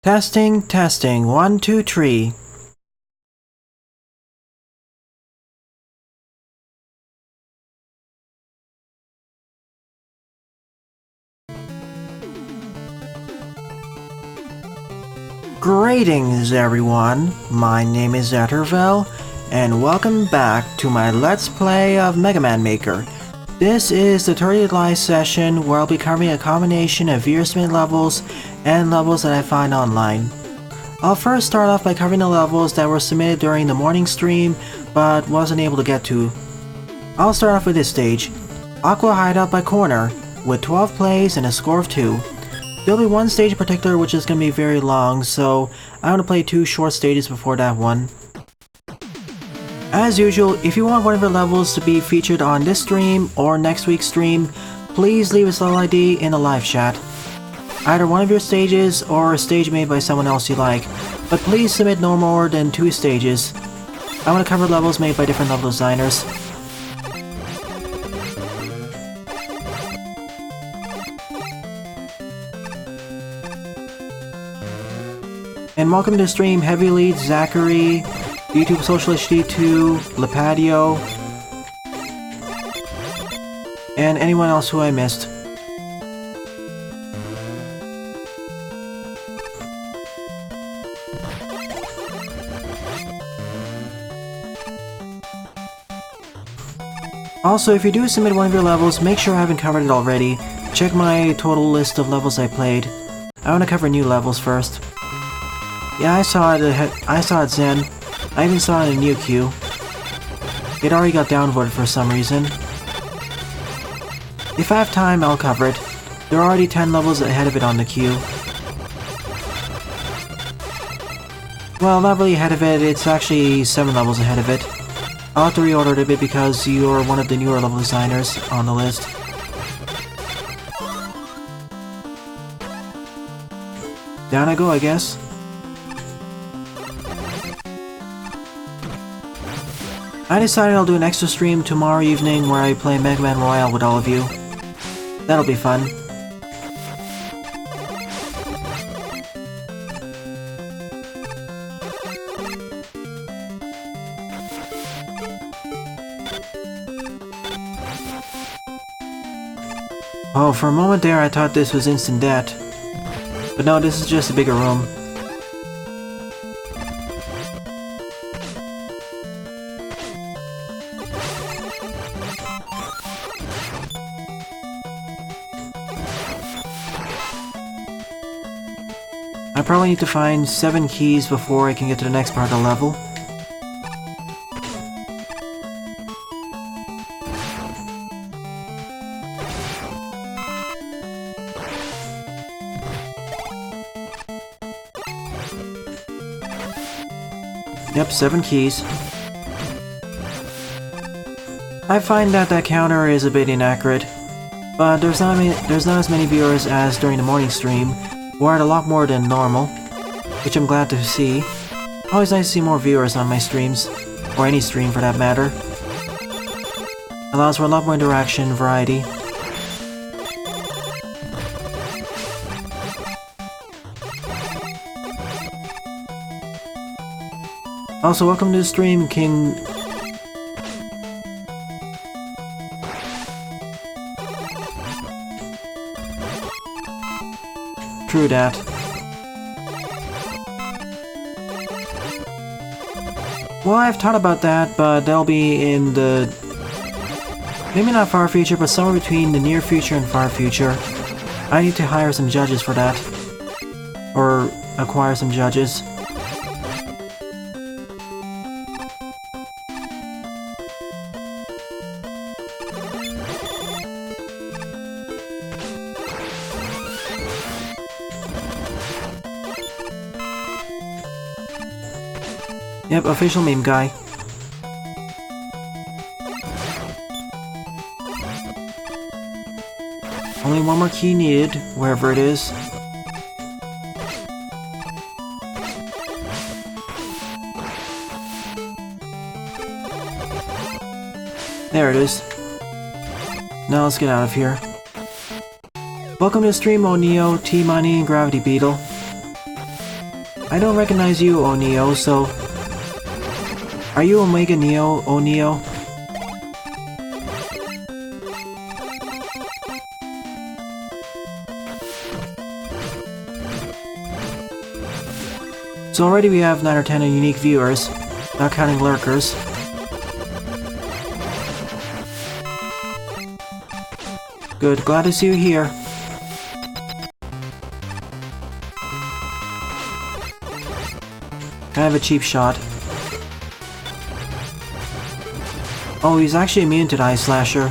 Testing, testing, 1, 2, 3. Greetings everyone, my name is Zachary, and welcome back to my Let's Play of Mega Man Maker. This is the 30th live session where I'll be covering a combination of viewer submitted levels and levels that I find online. I'll first start off by covering the levels that were submitted during the morning stream but wasn't able to get to. I'll start off with this stage, Aqua Hideout by Kornor, with 12 plays and a score of 2. There'll be one stage in particular which is going to be very long, so I want to play 2 short stages before that one. As usual, if you want one of your levels to be featured on this stream or next week's stream, please leave a level ID in the live chat. Either one of your stages or a stage made by someone else you like, but please submit no more than 2 stages. I want to cover levels made by different level designers. And welcome to the stream, Heavy Lead, Zachary, YouTube Social HD2, Leoplayz, and anyone else who I missed. Also, if you do submit one of your levels, make sure I haven't covered it already. Check my total list of levels I played. I want to cover new levels first. Yeah, I saw it Zen. I even saw it in new queue. It already got downvoted for some reason. If I have time, I'll cover it. There are already 10 levels ahead of it on the queue. Well, not really ahead of it, it's actually 7 levels ahead of it. I'll have to reorder it a bit because you're one of the newer level designers on the list. Down I go, I guess. I decided I'll do an extra stream tomorrow evening where I play Mega Man Royale with all of you. That'll be fun. Oh, for a moment there I thought this was instant death. But no, this is just a bigger room. I probably need to find 7 keys before I can get to the next part of the level. Yep, 7 keys. I find that counter is a bit inaccurate, but there's not as many viewers as during the morning stream. We're at a lot more than normal, which I'm glad to see. Always nice to see more viewers on my streams, or any stream for that matter. Allows for a lot more interaction and variety. Also, welcome to the stream, King. True that. Well, I've thought about that, but that'll be in the... maybe not far future, but somewhere between the near future and far future. I need to hire some judges for that. Or acquire some judges. Yep, official meme guy. Only one more key needed, wherever it is. There it is. Now let's get out of here. Welcome to the stream, OmegaNeo, T-Money, and Gravity Beetle. I don't recognize you, OmegaNeo, so... Are you OmegaNeo, OmegaNeo? So already we have 9 or 10 unique viewers, not counting lurkers. Good, glad to see you here. Kind of a cheap shot. Oh, he's actually immune to the Ice Slasher.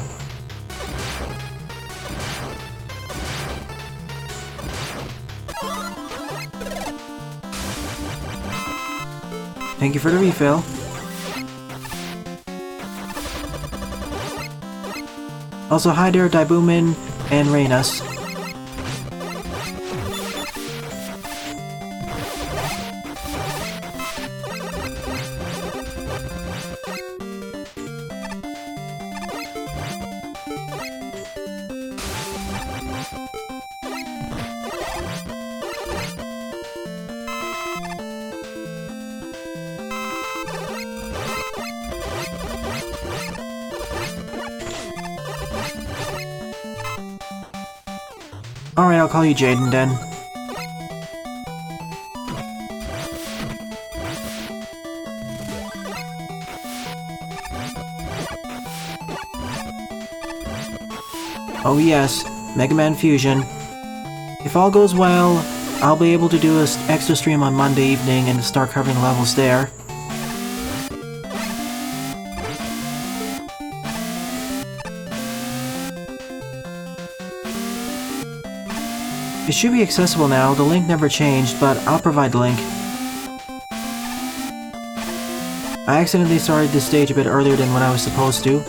Thank you for the refill. Also, hi there, Daibumin and Reynas. Alright, I'll call you Jaden then. Oh yes, Mega Man Fusion. If all goes well, I'll be able to do an extra stream on Monday evening and start covering levels there. It should be accessible now, the link never changed, but I'll provide the link. I accidentally started this stage a bit earlier than when I was supposed to.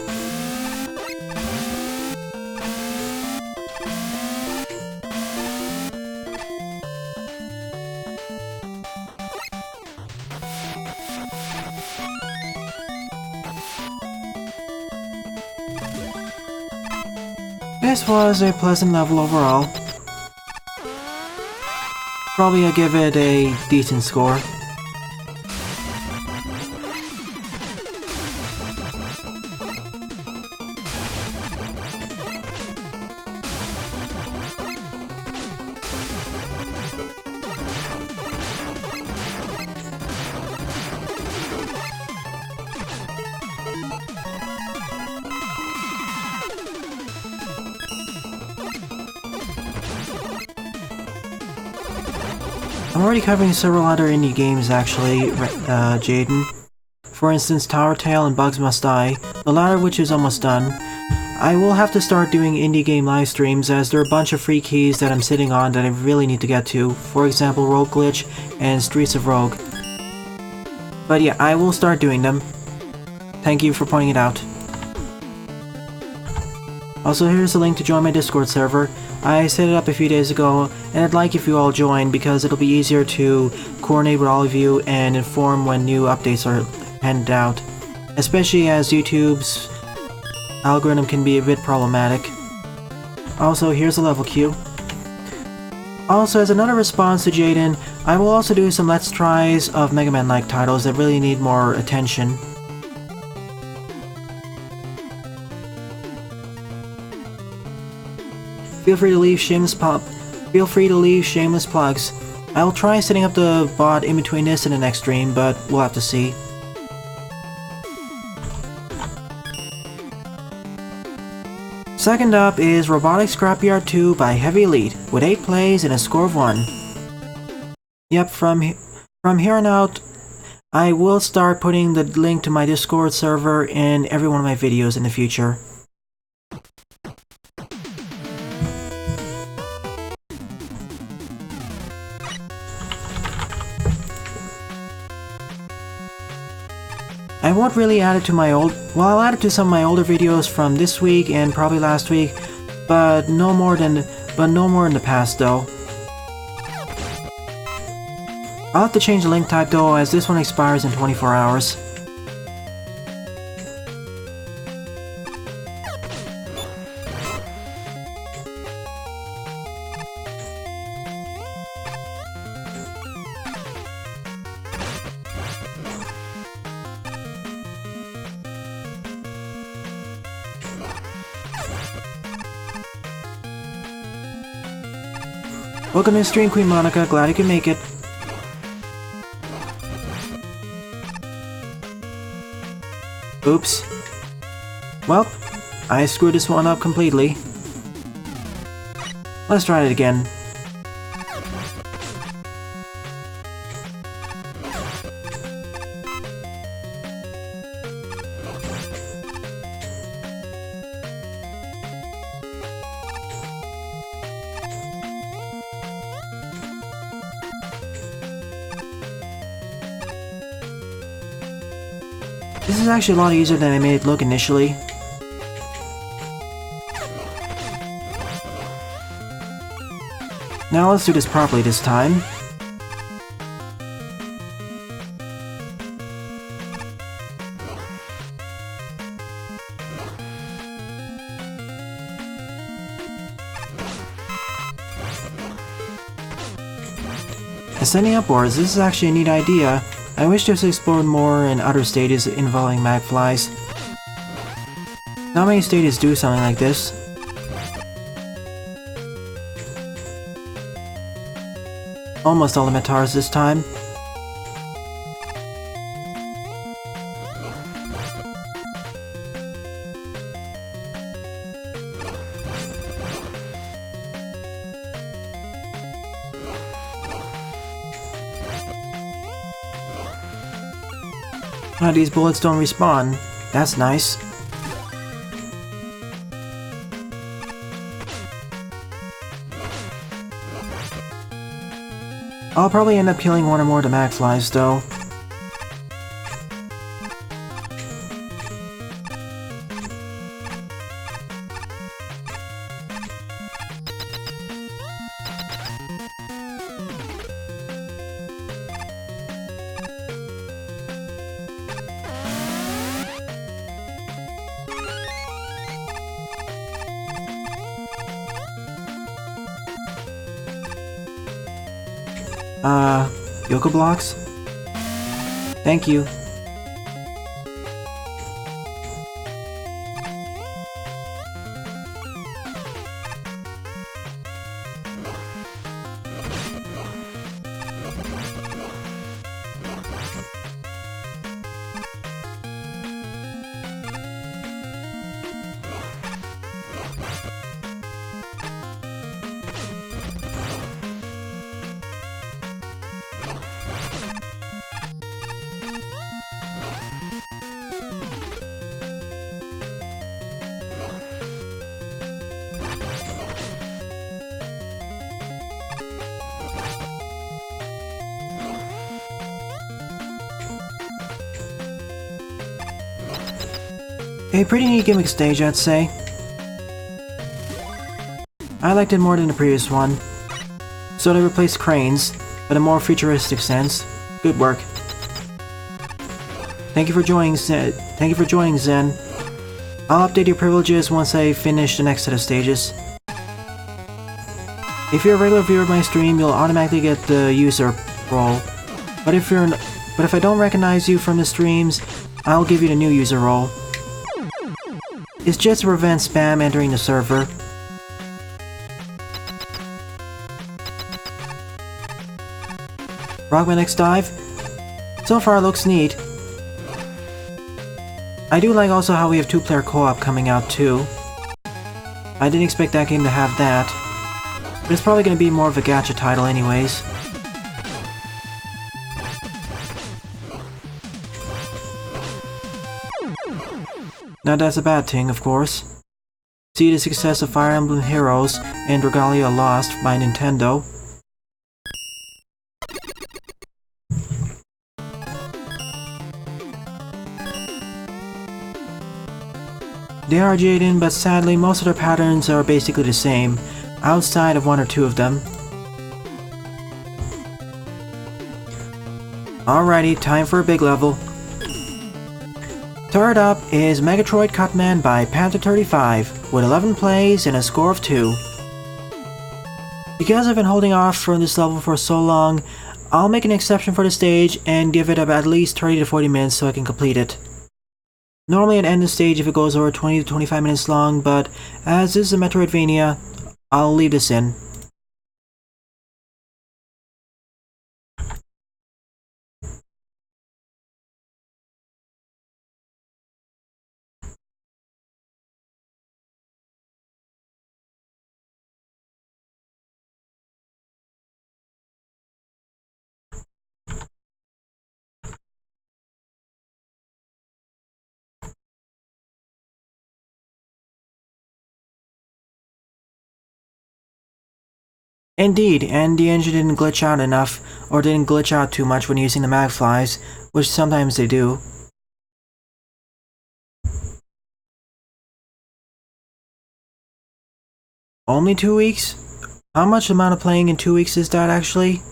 This was a pleasant level overall. Probably I'll give it a decent score. I'm already covering several other indie games actually, Jaden. For instance, Tower Tale and Bugs Must Die, the latter which is almost done. I will have to start doing indie game live streams as there are a bunch of free keys that I'm sitting on that I really need to get to. For example, Rogue Glitch and Streets of Rogue. But yeah, I will start doing them. Thank you for pointing it out. Also, here's a link to join my Discord server. I set it up a few days ago, and I'd like if you all join because it'll be easier to coordinate with all of you and inform when new updates are handed out. Especially as YouTube's algorithm can be a bit problematic. Also, here's a level queue. Also, as another response to Jaden, I will also do some Let's Tries of Mega Man-like titles that really need more attention. Feel free to leave shameless plugs. I'll try setting up the bot in between this and the next stream, but we'll have to see. Second up is Robotic Scrapyard 2 by Heavy Elite, with 8 plays and a score of 1. Yep, from here on out, I will start putting the link to my Discord server in every one of my videos in the future. I won't really add it to my well, I'll add it to some of my older videos from this week and probably last week, but no more in the past though. I'll have to change the link type though, as this one expires in 24 hours. Welcome to the stream, QueenMonika. Glad you can make it. Oops. Well, I screwed this one up completely. Let's try it again. This is actually a lot easier than I made it look initially. Now let's do this properly this time. Ascending upwards, this is actually a neat idea. I wish to have explored more in other stages involving magflies. Not many stages do something like this. Almost all the Metars this time. These bullets don't respawn. That's nice. I'll probably end up killing one or more of the magflies, though. Yoga blocks? Thank you. A pretty neat gimmick stage, I'd say. I liked it more than the previous one. So they replaced cranes, but in a more futuristic sense. Good work. Thank you for joining, Zen. I'll update your privileges once I finish the next set of stages. If you're a regular viewer of my stream, you'll automatically get the user role. But if I don't recognize you from the streams, I'll give you the new user role. It's just to prevent spam entering the server. Rock my next dive? So far it looks neat. I do like also how we have 2-player co-op coming out too. I didn't expect that game to have that. But it's probably going to be more of a gacha title anyways. Now that's a bad thing, of course. See the success of Fire Emblem Heroes and Dragalia Lost by Nintendo. They are Jaden, but sadly most of their patterns are basically the same, outside of one or two of them. Alrighty, time for a big level. Third up is Megatroid Cut Man by Panther35, with 11 plays and a score of 2. Because I've been holding off from this level for so long, I'll make an exception for the stage and give it at least 30 to 40 minutes so I can complete it. Normally I'd end the stage if it goes over 20 to 25 minutes long, but as this is a Metroidvania, I'll leave this in. Indeed, and the engine didn't glitch out enough, or didn't glitch out too much when using the mag flies, which sometimes they do. Only 2 weeks? How much amount of playing in 2 weeks is that actually?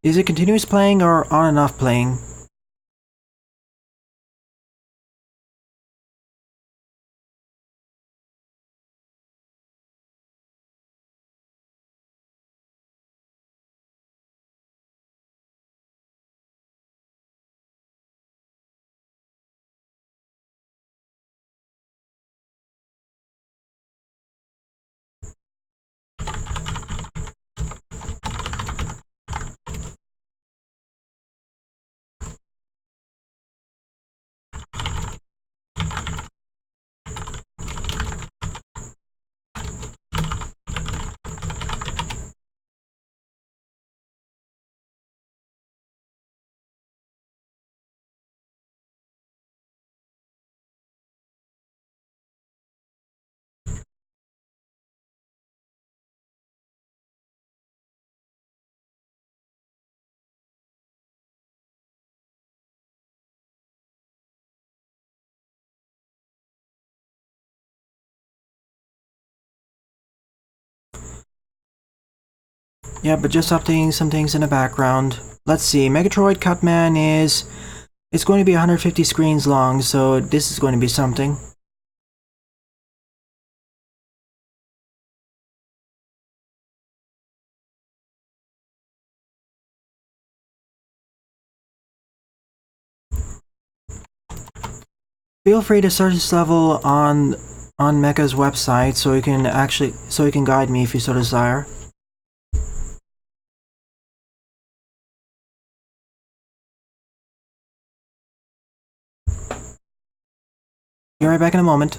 Is it continuous playing or on and off playing? Yeah, but just updating some things in the background. Let's see, Megatroid Cut Man it's going to be 150 screens long, so this is going to be something. Feel free to search this level on Mecha's website so you can guide me if you so desire. Be right back in a moment.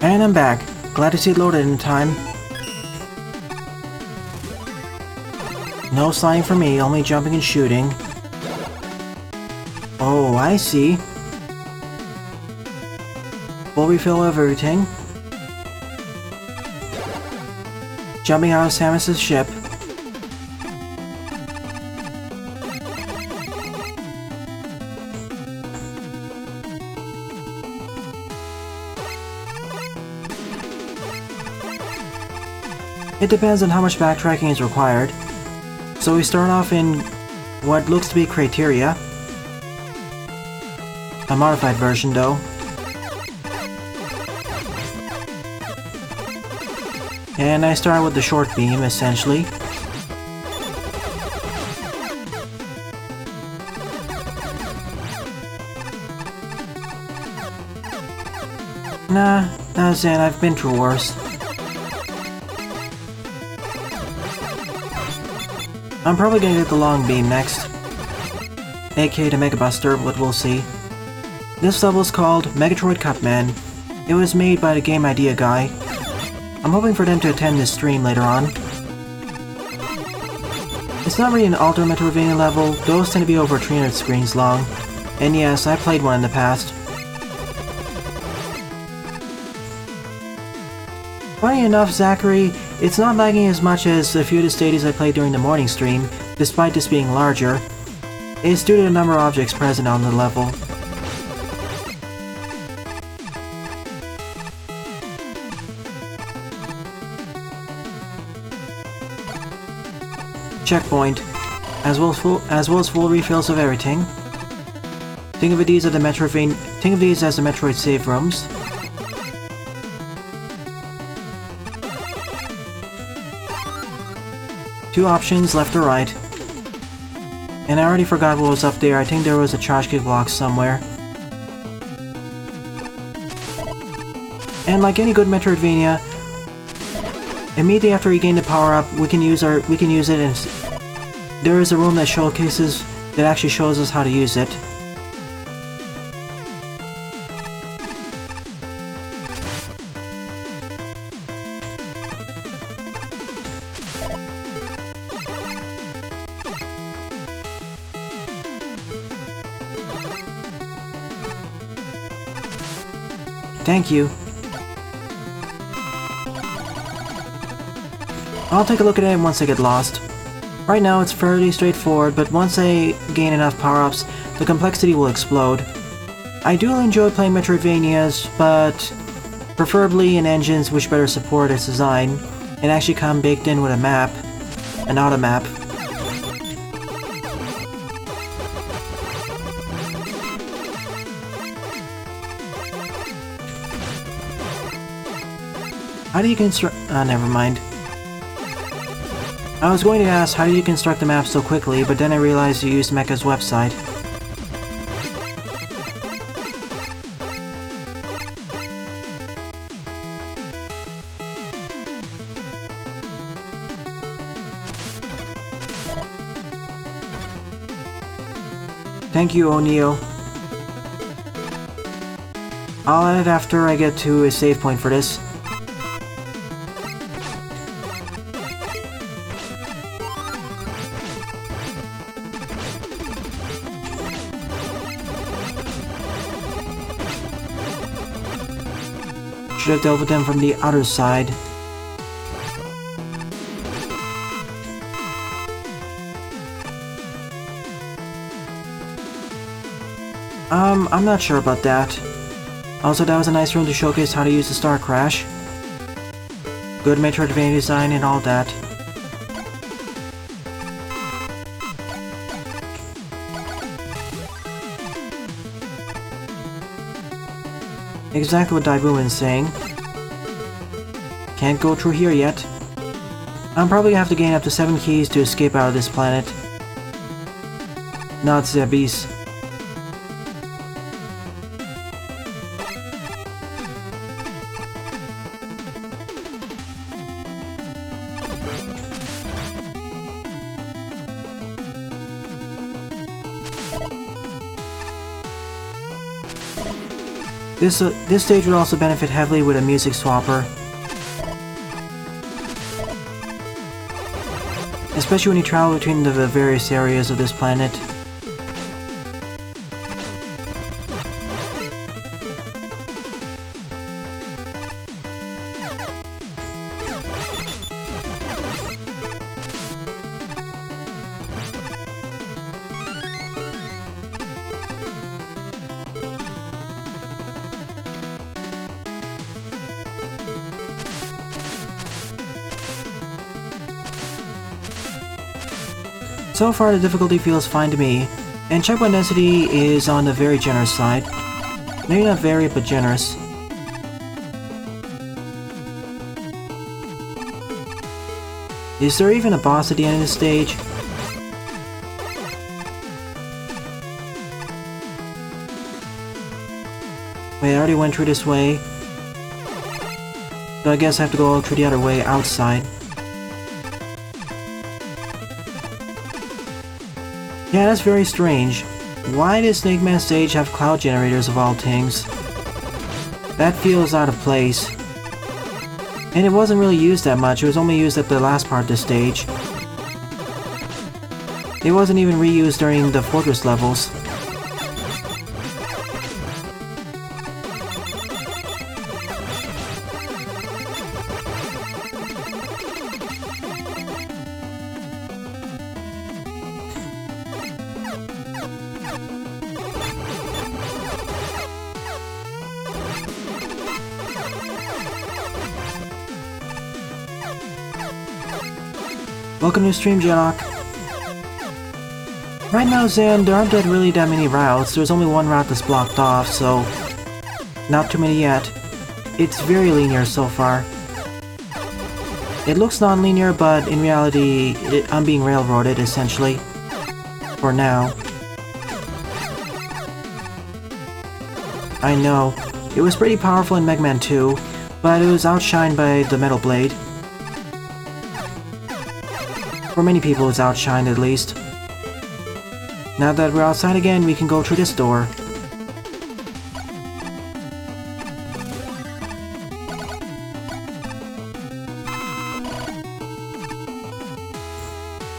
And I'm back. Glad to see it loaded in time. No sliding for me, only jumping and shooting. Oh, I see. Full refill of everything. Jumping out of Samus's ship. It depends on how much backtracking is required. So we start off in what looks to be Criteria. A modified version though. And I start with the short beam, essentially. Nah, that's it, I've been through worse. I'm probably gonna get the long beam next, aka the Mega Buster, but we'll see. This level is called Megatroid Cut Man. It was made by TheGameIdeaGuy. I'm hoping for them to attend this stream later on. It's not really an Ultra Metroidvania level, those tend to be over 300 screens long. And yes, I played one in the past. Funny enough, Zachary, it's not lagging as much as a few of the stadiums I played during the morning stream, despite this being larger. It's due to the number of objects present on the level. Checkpoint, as well as full refills of everything. Think of these as the Metroid save rooms. Two options, left or right. And I already forgot what was up there. I think there was a charge kick block somewhere. And like any good Metroidvania, immediately after we gain the power-up, we can use it, and there is a room that actually shows us how to use it. Thank you. I'll take a look at it once I get lost. Right now it's fairly straightforward, but once I gain enough power-ups, the complexity will explode. I do enjoy playing Metroidvanias, but preferably in engines which better support its design, and actually come baked in with a map, an auto-map. How do you construct... never mind. I was going to ask, how do you construct the map so quickly, but then I realized you used Mecha's website. Thank you, OmegaNeo. I'll add it after I get to a save point for this. Should have dealt with them from the other side. I'm not sure about that. Also, that was a nice room to showcase how to use the Star Crash. Good Metroidvania design and all that. Exactly what Daibuman's saying. Can't go through here yet. I'm probably gonna have to gain up to 7 keys to escape out of this planet. Not Zebis. This stage would also benefit heavily with a music swapper. Especially when you travel between the various areas of this planet. So far the difficulty feels fine to me, and checkpoint density is on the very generous side. Maybe not very, but generous. Is there even a boss at the end of this stage? Wait, I already went through this way. So I guess I have to go through the other way, outside. Yeah, that's very strange. Why does Snake Man stage have cloud generators of all things? That feels out of place. And it wasn't really used that much, it was only used at the last part of the stage. It wasn't even reused during the fortress levels. Welcome to stream, Jedok. Right now, Zan, there aren't really that many routes. There's only one route that's blocked off, so not too many yet. It's very linear so far. It looks non-linear, but in reality, I'm being railroaded, essentially. For now. I know. It was pretty powerful in Mega Man 2, but it was outshined by the Metal Blade. For many people, it's outshined at least. Now that we're outside again, we can go through this door.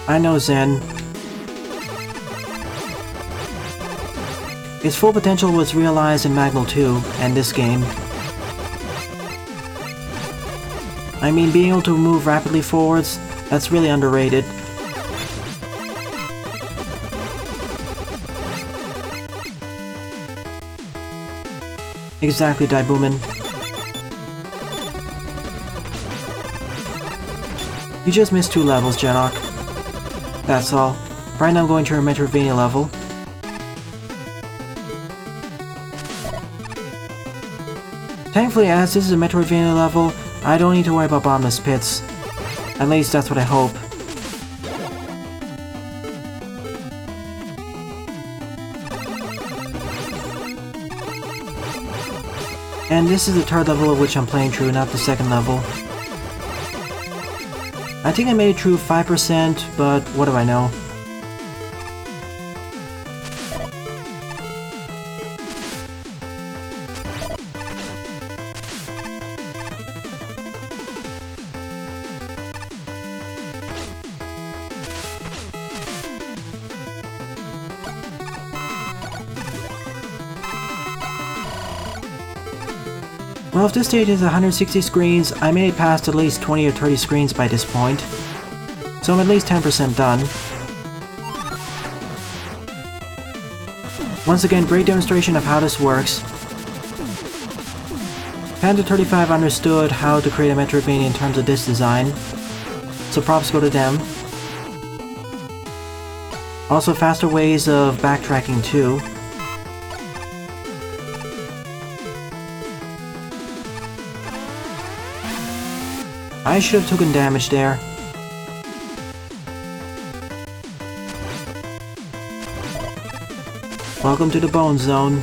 I know, Zen. Its full potential was realized in Magnal 2 and this game. I mean, being able to move rapidly forwards, that's really underrated. Exactly, Daibuman. You just missed 2 levels, Genok. That's all. Right now I'm going to a Metroidvania level. Thankfully, as this is a Metroidvania level, I don't need to worry about bottomless pits. At least that's what I hope. And this is the 3rd level of which I'm playing through, not the 2nd level. I think I made it through 5%, but what do I know? Well, if this stage is 160 screens, I made it past at least 20 or 30 screens by this point. So I'm at least 10% done. Once again, great demonstration of how this works. Panda35 understood how to create a Metroidvania in terms of this design, so props go to them. Also faster ways of backtracking too. I should have taken damage there. Welcome to the Bone Zone.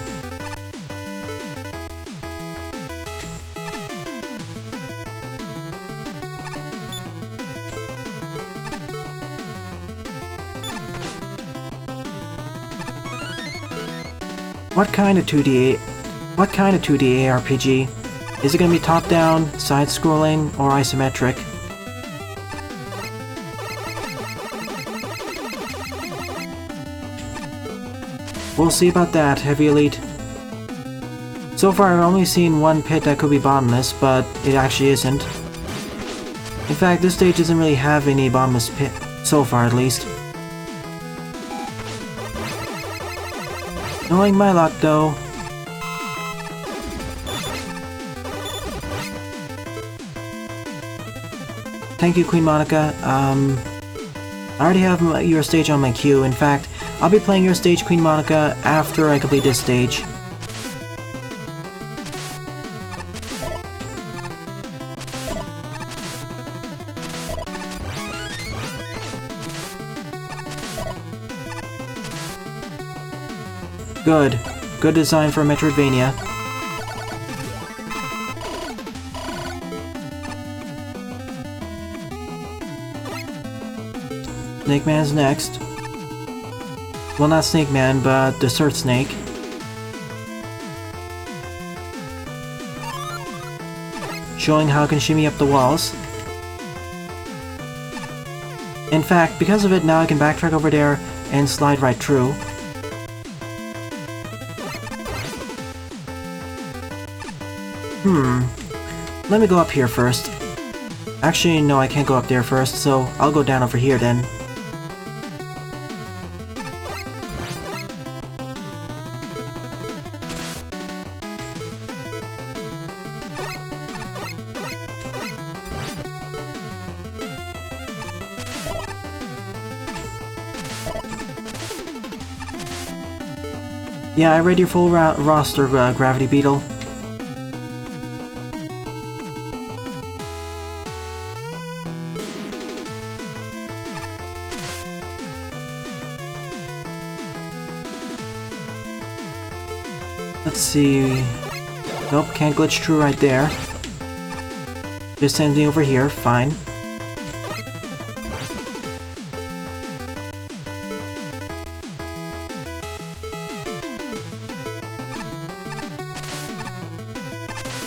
What kind of 2D ARPG? Is it gonna be top-down, side-scrolling, or isometric? We'll see about that, Heavy Elite. So far I've only seen one pit that could be bottomless, but it actually isn't. In fact, this stage doesn't really have any bottomless pit, so far at least. Knowing my luck though. Thank you, QueenMonika. I already have your stage on my queue. In fact, I'll be playing your stage, QueenMonika, after I complete this stage. Good. Good design for a Metroidvania. Snake Man's next. Well, not Snake Man, but Dessert Snake. Showing how it can shimmy up the walls. In fact, because of it, now I can backtrack over there and slide right through. Let me go up here first. Actually, no, I can't go up there first, so I'll go down over here then. Yeah, I read your full roster, Gravity Beetle. Let's see... Nope, can't glitch through right there. Just anything over here, fine.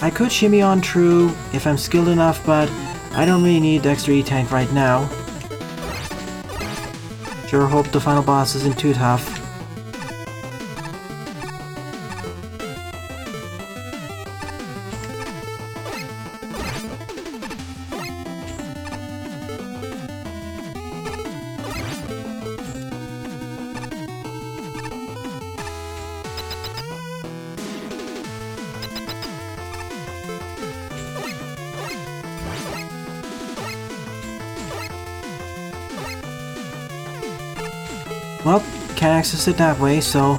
I could shimmy on through if I'm skilled enough, but I don't really need the extra E-Tank right now. Sure hope the final boss isn't too tough. Well, can't access it that way, so...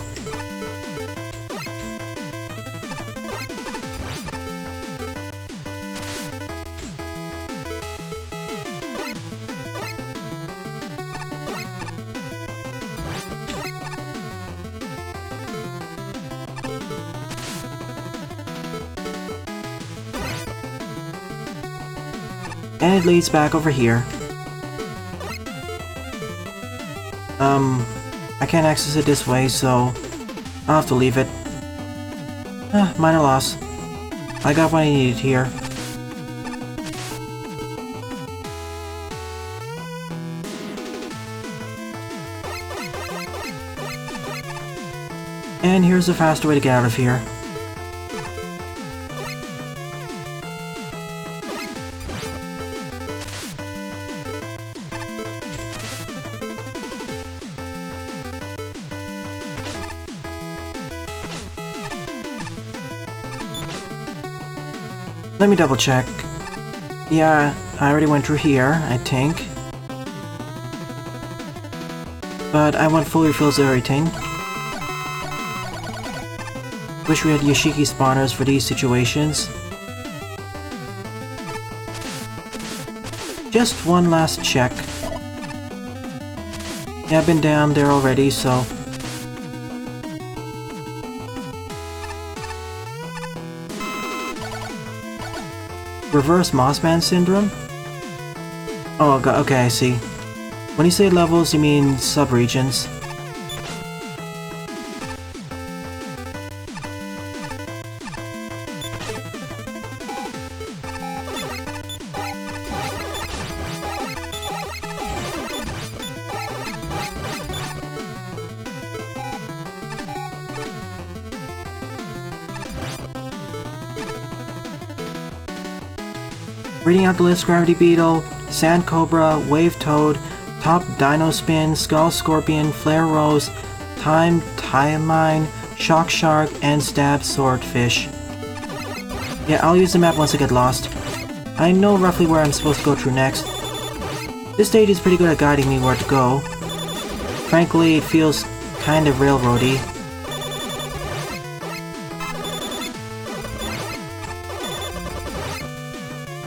And it leads back over here. I can't access it this way, so I'll have to leave it. Minor loss. I got what I needed here. And here's a faster way to get out of here. Let me double check. Yeah, I already went through here, I think. But I want full refills of everything. Wish we had Yoshiki spawners for these situations. Just one last check. Yeah, I've been down there already, so... Reverse Mossman Syndrome? Oh, okay, I see. When you say levels, you mean sub-regions. Reading out the list: Gravity Beetle, Sand Cobra, Wave Toad, Top Dino Spin, Skull Scorpion, Flare Rose, Time Mine, Shock Shark, and Stab Swordfish. Yeah, I'll use the map once I get lost. I know roughly where I'm supposed to go through next. This stage is pretty good at guiding me where to go. Frankly, it feels kind of railroady.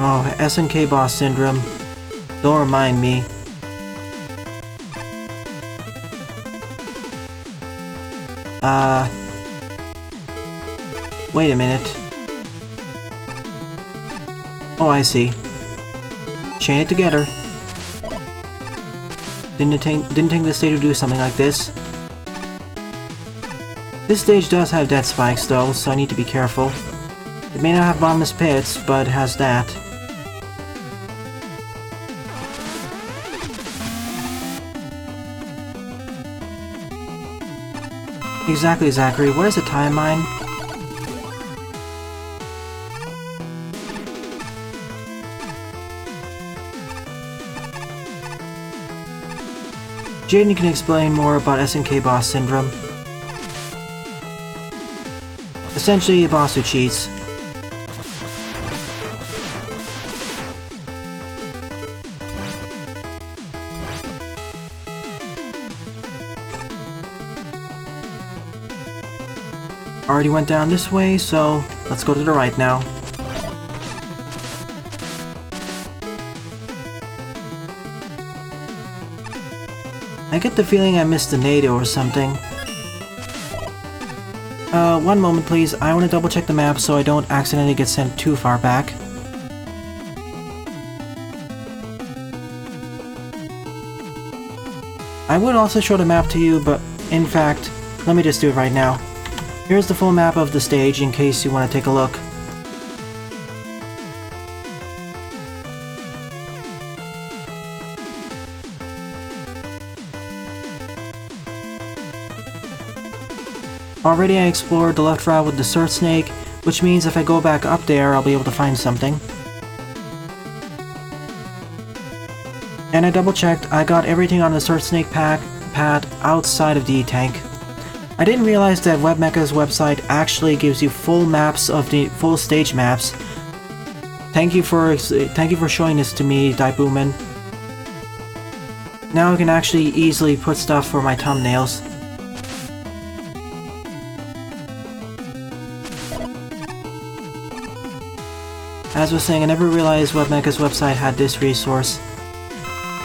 Oh, SNK Boss Syndrome. Don't remind me. Wait a minute. Oh, I see. Chain it together. Didn't think this stage would do something like this. This stage does have death spikes though, so I need to be careful. It may not have bottomless pits, but it has that. Exactly, Zachary. What is a time mine? Jaden can explain more about SNK Boss Syndrome. Essentially, a boss who cheats. Already went down this way, so let's go to the right now. I get the feeling I missed a NATO or something. one moment please. I want to double check the map so I don't accidentally get sent too far back. I would also show the map to you, but in fact, let me just do it right now. Here's the full map of the stage in case you want to take a look. Already I explored the left route with the Surf Snake, which means if I go back up there, I'll be able to find something. And I double checked, I got everything on the Surf Snake pad outside of the E-Tank. I didn't realize that WebMecha's website actually gives you full maps of the full stage maps. Thank you for showing this to me, Daibuman. Now I can actually easily put stuff for my thumbnails. As I was saying, I never realized WebMecha's website had this resource,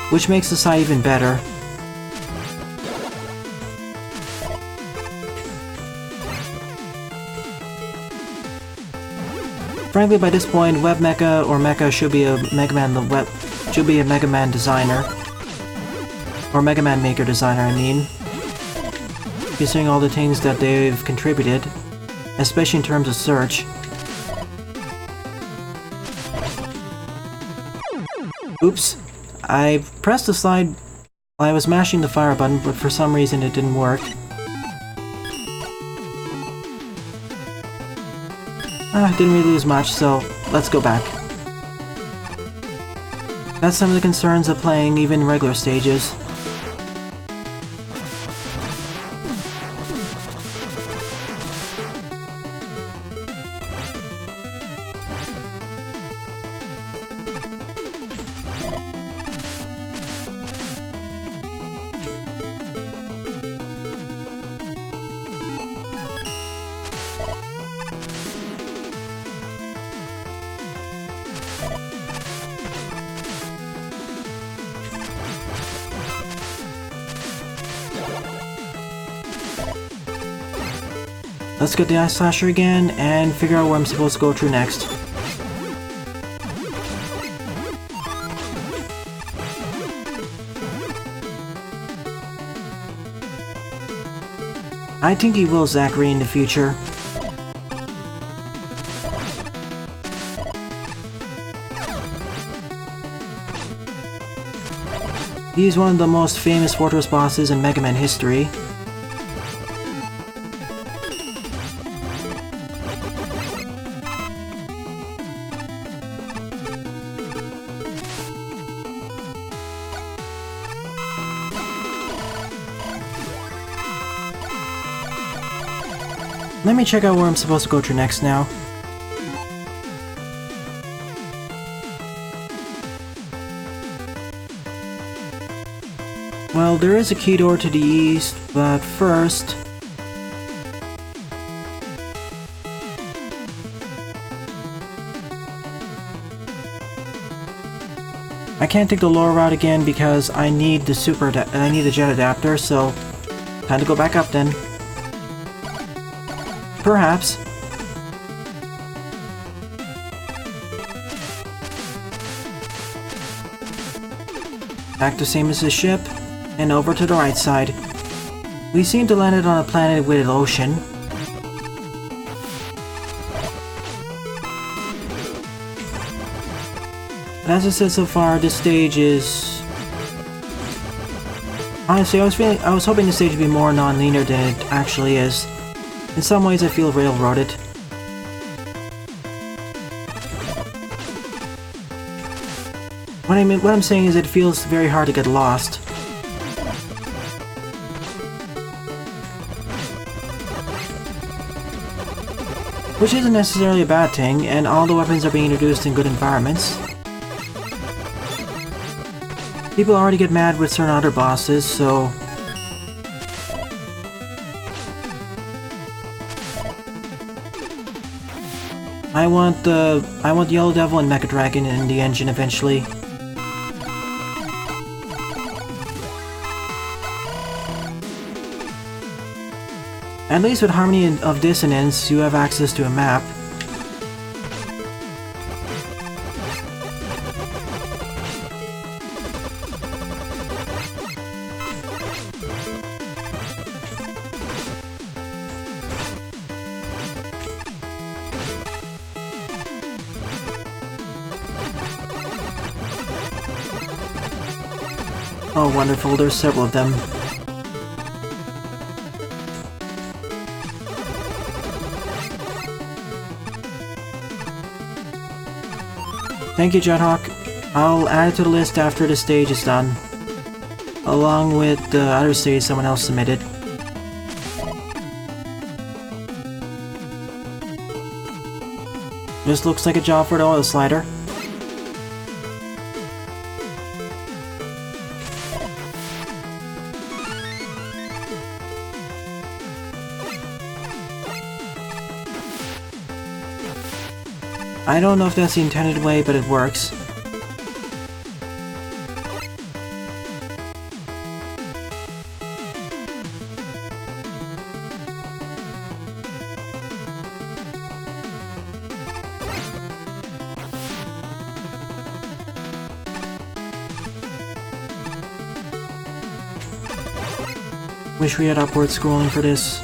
which makes the site even better. Frankly, by this point, WebMecha or Mecha should be a Mega Man designer, or Mega Man Maker designer, I mean, considering all the things that they've contributed, especially in terms of search. Oops, I pressed the slide while I was mashing the fire button, but for some reason it didn't work. Didn't really lose much, so let's go back. That's some of the concerns of playing even regular stages. Let's get the Ice Slasher again and figure out where I'm supposed to go through next. I think he will Zachary in the future. He's one of the most famous Fortress bosses in Mega Man history. Let me check out where I'm supposed to go to next now. Well, there is a key door to the east, but first... I can't take the lower route again because I need the jet adapter, so time to go back up then. Perhaps. Back to Samus's ship, and over to the right side. We seem to land on a planet with an ocean. But as I said so far, this stage is... Honestly, I was hoping the stage would be more non-linear than it actually is. In some ways, I feel railroaded. What I'm saying is it feels very hard to get lost. Which isn't necessarily a bad thing, and all the weapons are being introduced in good environments. People already get mad with certain other bosses, so... I want the Yellow Devil and Mecha Dragon in the engine eventually. At least with Harmony of Dissonance, you have access to a map. Oh, wonderful, there's several of them. Thank you, Jethawk. I'll add it to the list after the stage is done, along with the other stage someone else submitted. This looks like a job for the oil slider. I don't know if that's the intended way, but it works. Wish we had upward scrolling for this.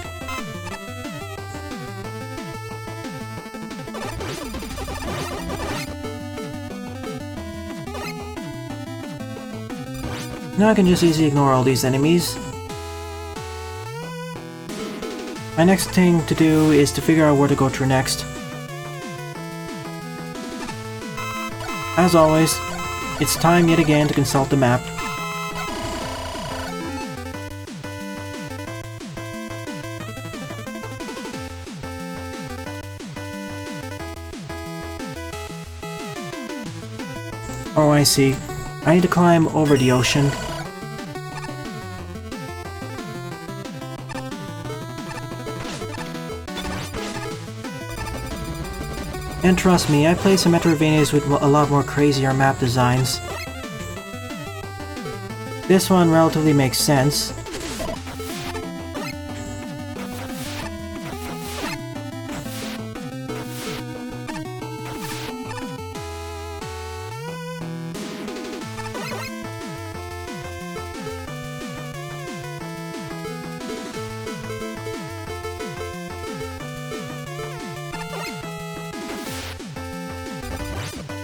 Now I can just easily ignore all these enemies. My next thing to do is to figure out where to go through next. As always, it's time yet again to consult the map. Oh, I see. I need to climb over the ocean. And trust me, I played some Metroidvanias with a lot more crazier map designs. This one relatively makes sense.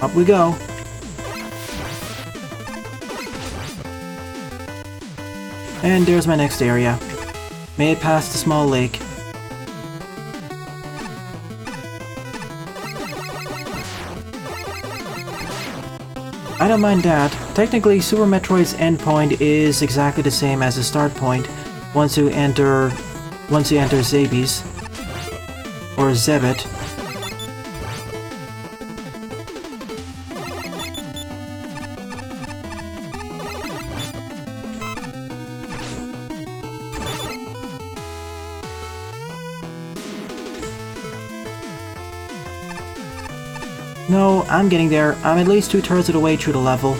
Up we go. And there's my next area. Made it past the small lake. I don't mind that. Technically, Super Metroid's endpoint is exactly the same as the start point once you enter Zabes or Zebit. No, I'm getting there. I'm at least 2/3 of the way through the level.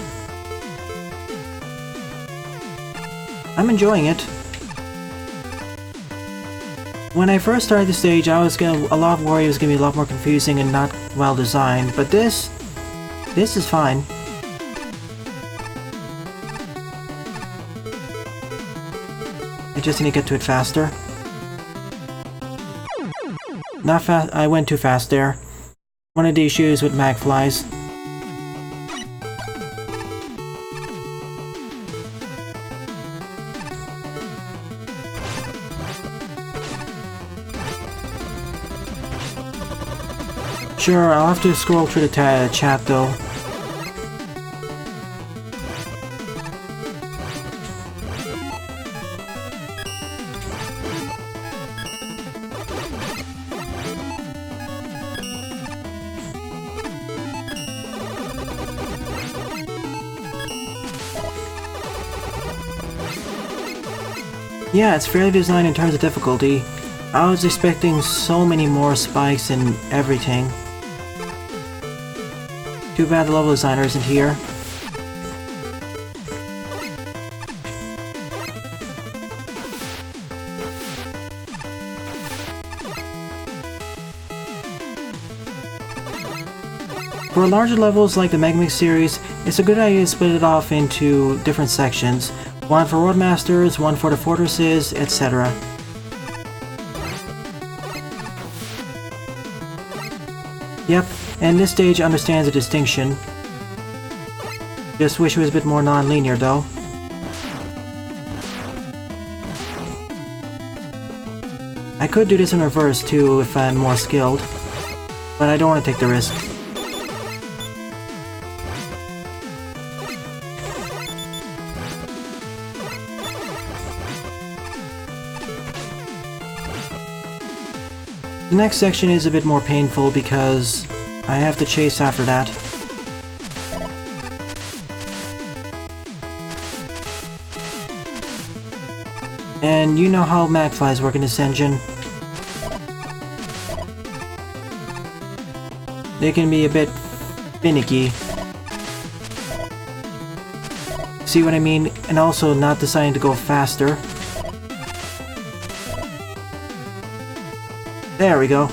I'm enjoying it. When I first started the stage, I was a lot worried it was gonna be a lot more confusing and not well designed, but this is fine. I just need to get to it faster. Not fast. I went too fast there. One of the issues with magflies. Sure, I'll have to scroll through the chat though. Yeah, it's fairly designed in terms of difficulty. I was expecting so many more spikes and everything. Too bad the level designer isn't here. For larger levels like the Mega Man series, it's a good idea to split it off into different sections. One for Roadmasters, one for the Fortresses, etc. Yep, and this stage understands the distinction. Just wish it was a bit more non-linear though. I could do this in reverse too if I'm more skilled, but I don't want to take the risk. The next section is a bit more painful because I have to chase after that. And you know how magflies work in this engine. They can be a bit finicky. See what I mean? And also not deciding to go faster. There we go.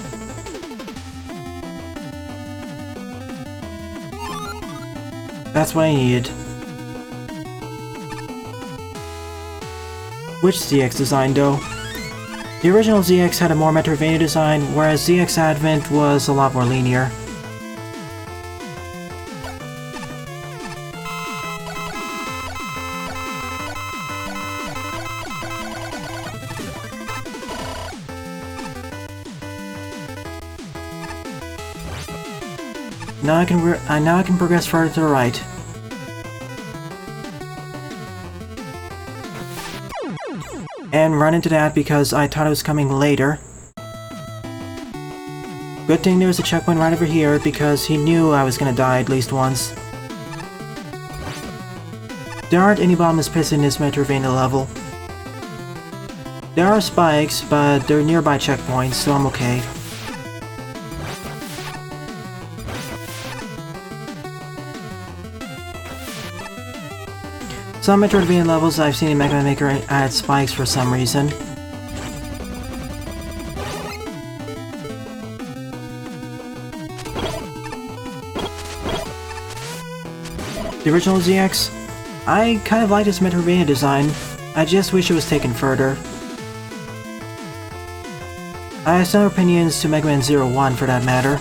That's what I needed. Which ZX design though? The original ZX had a more Metroidvania design, whereas ZX Advent was a lot more linear. Now I can progress further to the right. And run into that because I thought it was coming later. Good thing there's a checkpoint right over here because he knew I was gonna die at least once. There aren't any bottomless pits in this Metroidvania level. There are spikes, but they're nearby checkpoints, so I'm okay. Some Metroidvania levels I've seen in Mega Man Maker add spikes for some reason. The original ZX? I kind of like this Metroidvania design. I just wish it was taken further. I have similar opinions to Mega Man 01 for that matter.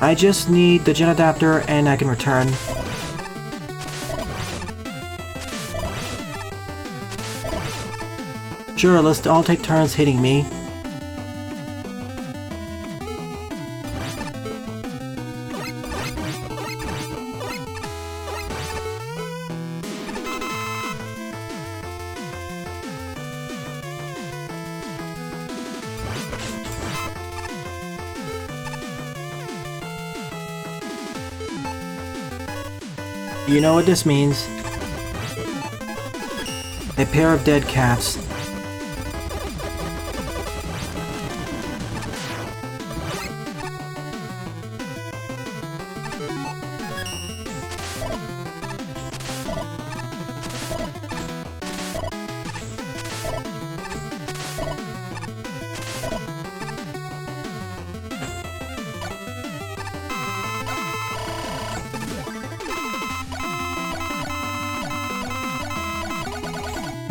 I just need the gen adapter and I can return. Sure, let's all take turns hitting me. You know what this means. A pair of dead cats.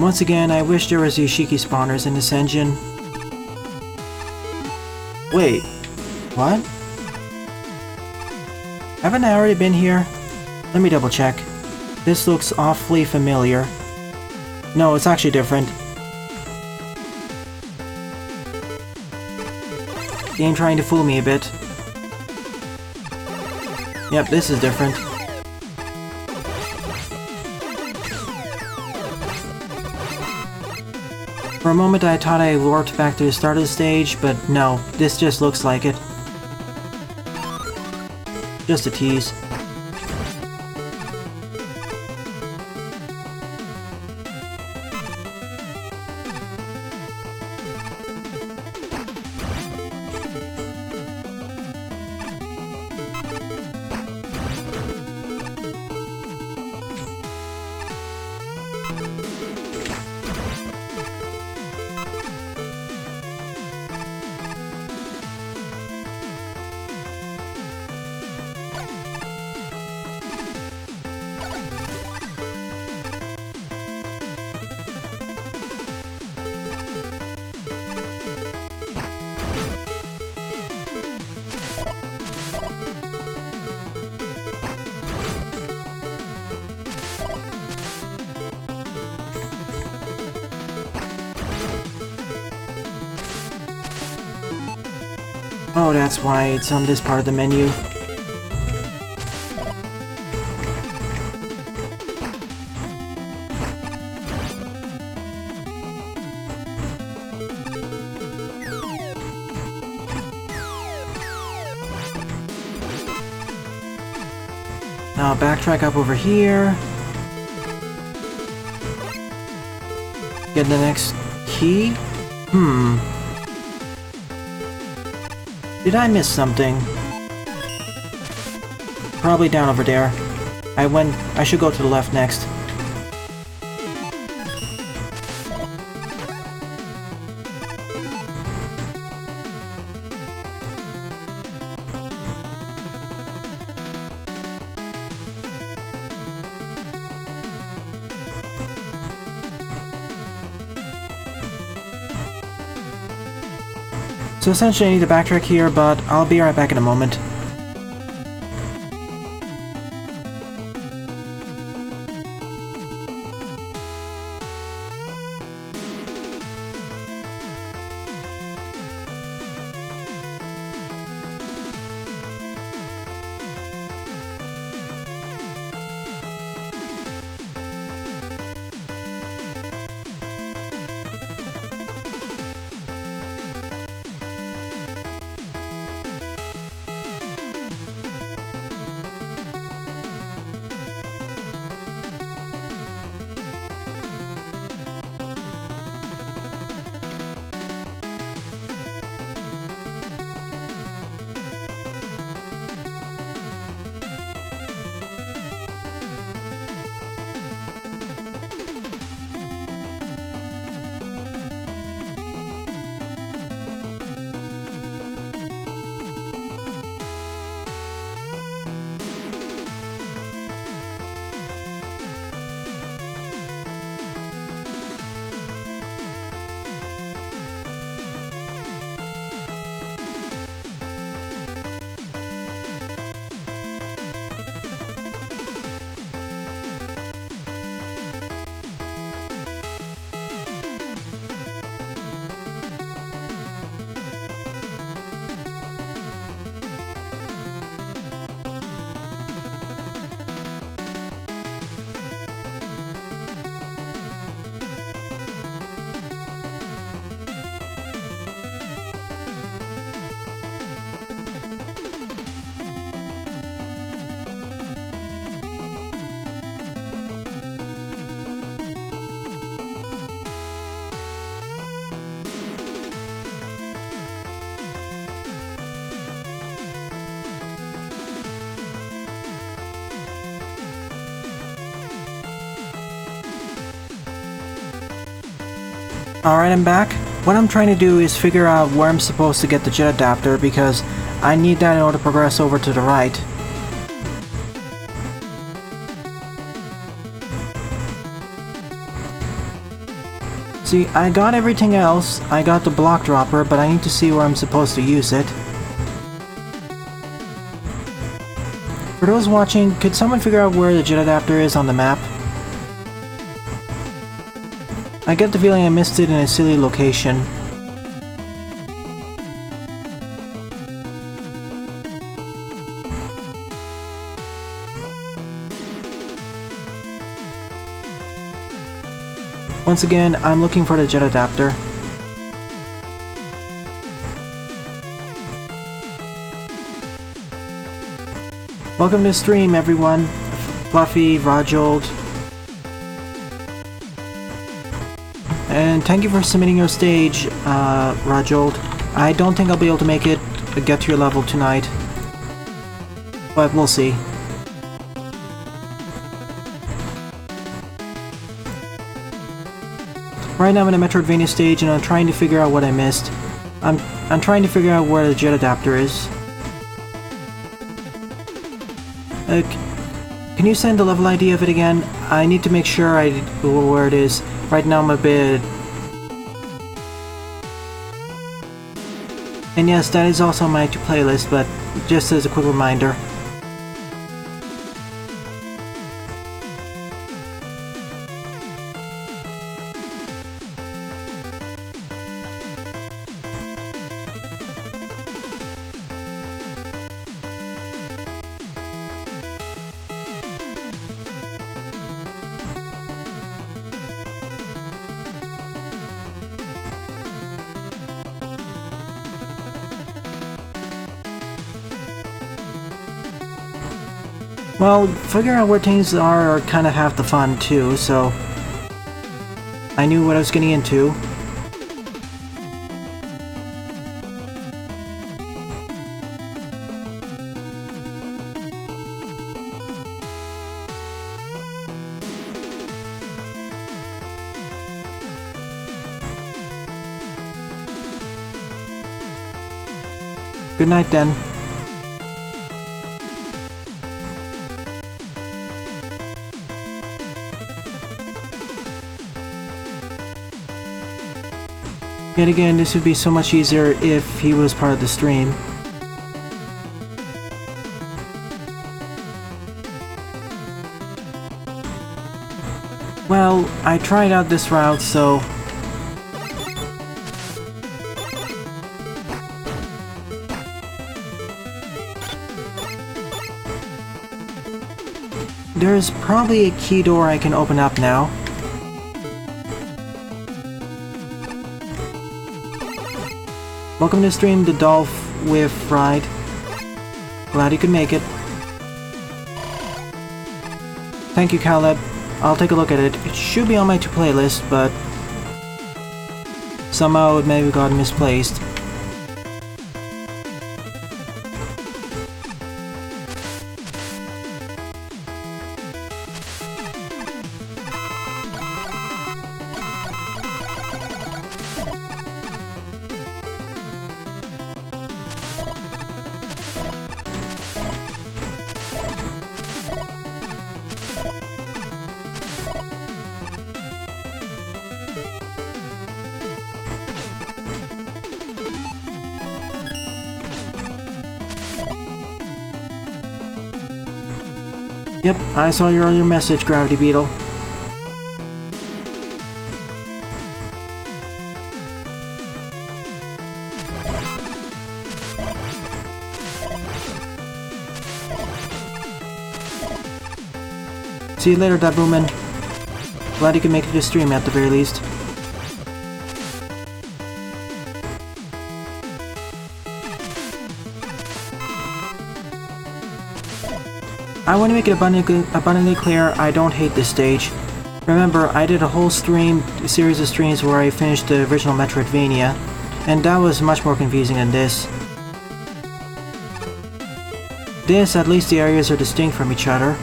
Once again, I wish there was Yoshiki spawners in this engine. Wait, what? Haven't I already been here? Let me double check. This looks awfully familiar. No, it's actually different. Game trying to fool me a bit. Yep, this is different. For a moment I thought I warped back to the start of the stage, but no, this just looks like it. Just a tease. Oh, that's why it's on this part of the menu. Now backtrack up over here. Get the next key? Did I miss something? Probably down over there. I should go to the left next. So essentially I need to backtrack here, but I'll be right back in a moment. Alright, I'm back. What I'm trying to do is figure out where I'm supposed to get the jet adapter because I need that in order to progress over to the right. See, I got everything else. I got the block dropper, but I need to see where I'm supposed to use it. For those watching, could someone figure out where the jet adapter is on the map? I get the feeling I missed it in a silly location. Once again, I'm looking for the jet adapter. Welcome to the stream, everyone. Fluffy, Rajold. And thank you for submitting your stage, Rajold. I don't think I'll be able to make it get to your level tonight. But we'll see. Right now I'm in a Metroidvania stage and I'm trying to figure out what I missed. I'm trying to figure out where the jet adapter is. Can you send the level ID of it again? I need to make sure I know where it is. Right now I'm a bit... And yes, that is also on my playlist, but just as a quick reminder. Well, figuring out where things are kind of half the fun too, so I knew what I was getting into. Good night then. Yet again, this would be so much easier if he was part of the stream. Well, I tried out this route, so... there's probably a key door I can open up now. Welcome to the stream, the Dolph Whiff Ride. Glad you could make it. Thank you, Caleb. I'll take a look at it. It should be on my playlist, but somehow it may have gotten misplaced. Yep, I saw your earlier message, Gravity Beetle. See you later, Dabuman. Glad you can make it to the stream at the very least. I want to make it abundantly clear, I don't hate this stage. Remember, I did a whole series of streams where I finished the original Metroidvania, and that was much more confusing than this. This, at least the areas are distinct from each other.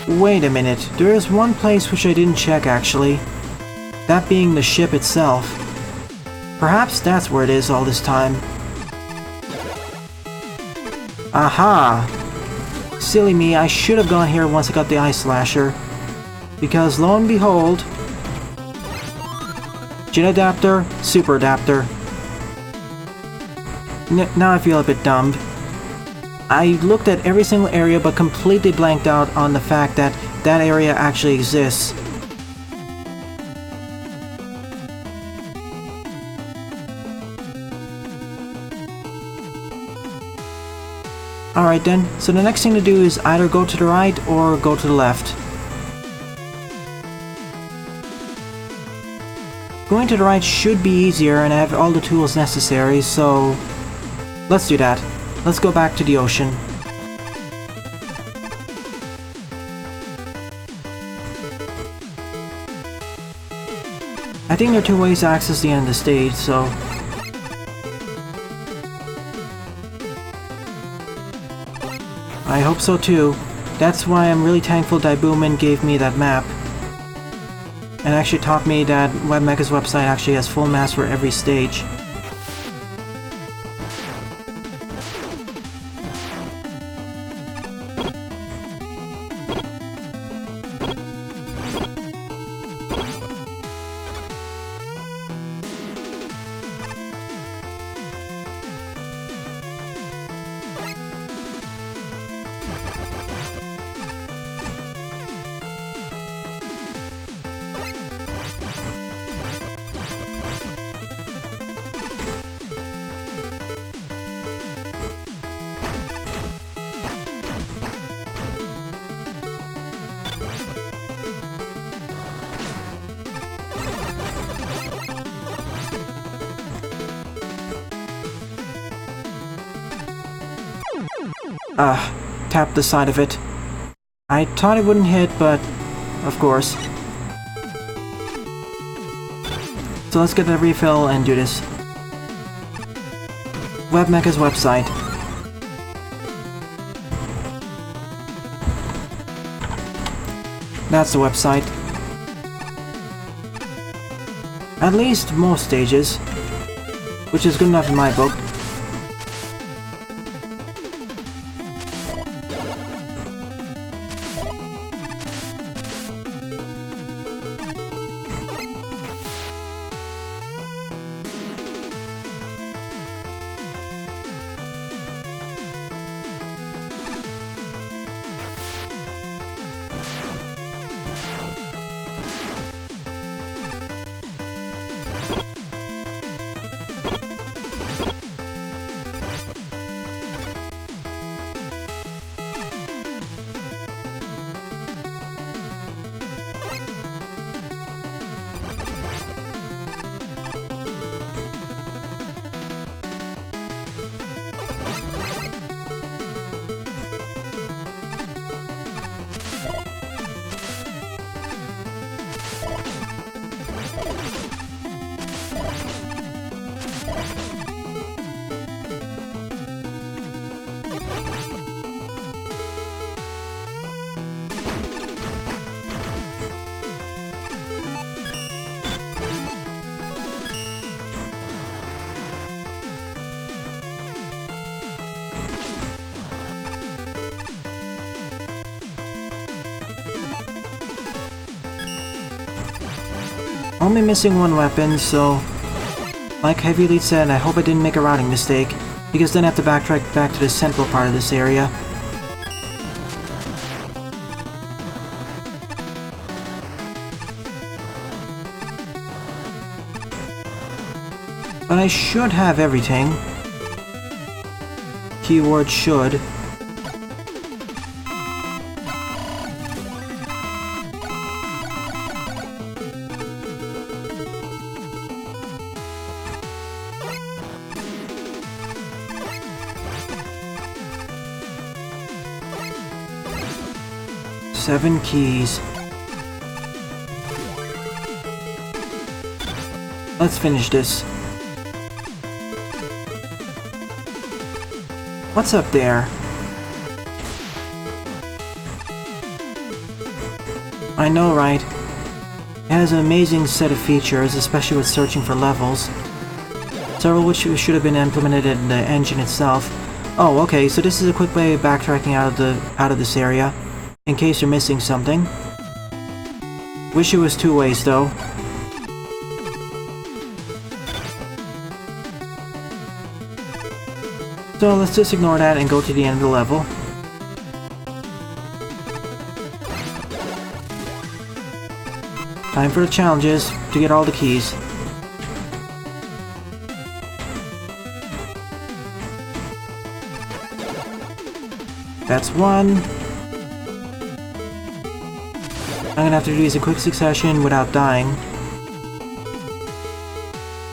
Wait a minute, there is one place which I didn't check actually. That being the ship itself. Perhaps that's where it is all this time. Aha! Silly me, I should have gone here once I got the Ice Slasher. Because lo and behold... Gen Adapter, Super Adapter. Now I feel a bit dumb. I looked at every single area but completely blanked out on the fact that that area actually exists. Alright then, so the next thing to do is either go to the right or go to the left. Going to the right should be easier and I have all the tools necessary, so let's do that. Let's go back to the ocean. I think there are two ways to access the end of the stage, so... I hope so too. That's why I'm really thankful Dabuman gave me that map. And actually taught me that WebMecha's website actually has full maps for every stage. Tap the side of it. I thought it wouldn't hit, but of course. So let's get the refill and do this. WebMecha's website. That's the website. At least most stages, which is good enough in my book. Only missing one weapon, so like Heavy Elite said, I hope I didn't make a routing mistake, because then I have to backtrack back to the central part of this area. But I should have everything. Keyword should. Seven keys. Let's finish this. What's up there? I know, right? It has an amazing set of features, especially with searching for levels. Several which should have been implemented in the engine itself. Oh, okay, so this is a quick way of backtracking out of this area, in case you're missing something. Wish it was two ways, though. So let's just ignore that and go to the end of the level. Time for the challenges to get all the keys. That's one. I'm gonna have to do these in quick succession without dying.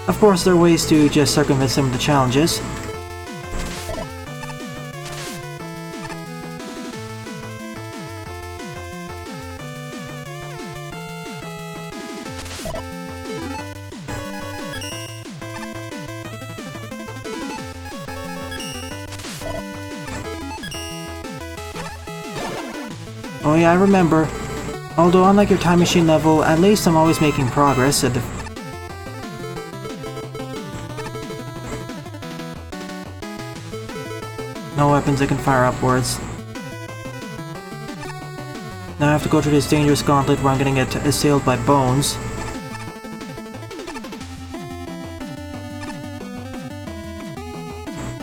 Of course, there are ways to just circumvent some of the challenges. Oh yeah, I remember. Although unlike your time machine level, at least I'm always making progress at the... No weapons I can fire upwards. Now I have to go through this dangerous gauntlet where I'm gonna get assailed by bones.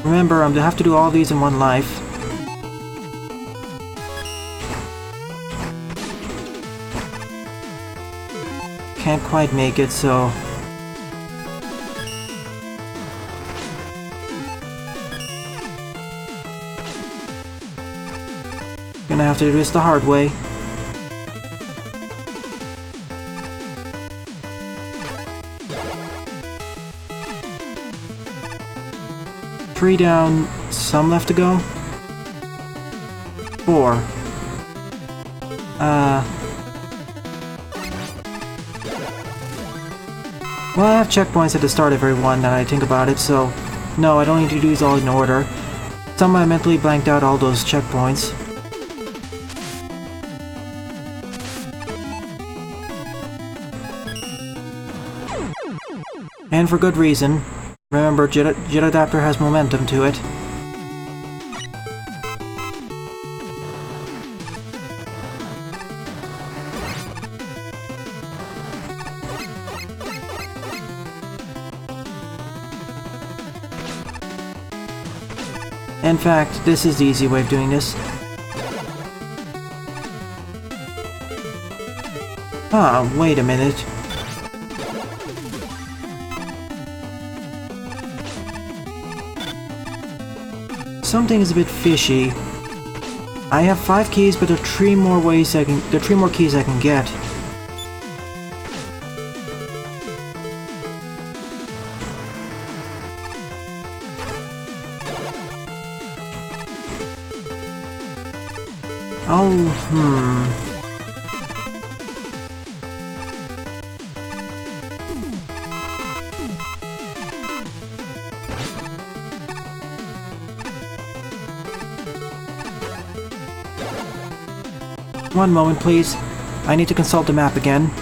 Remember, I'm gonna have to do all these in one life. Can't quite make it, so... Gonna have to do this the hard way. Three down, some left to go. 4. Well, I have checkpoints at the start of every one that I think about it, so no, I don't need to do these all in order. Somehow I mentally blanked out all those checkpoints. And for good reason. Remember, Jet Adapter has momentum to it. In fact, this is the easy way of doing this. Ah, wait a minute. Something is a bit fishy. I have 5 keys, but there are 3 more ways I can. There are 3 more keys I can get. Oh, One moment, please. I need to consult the map again.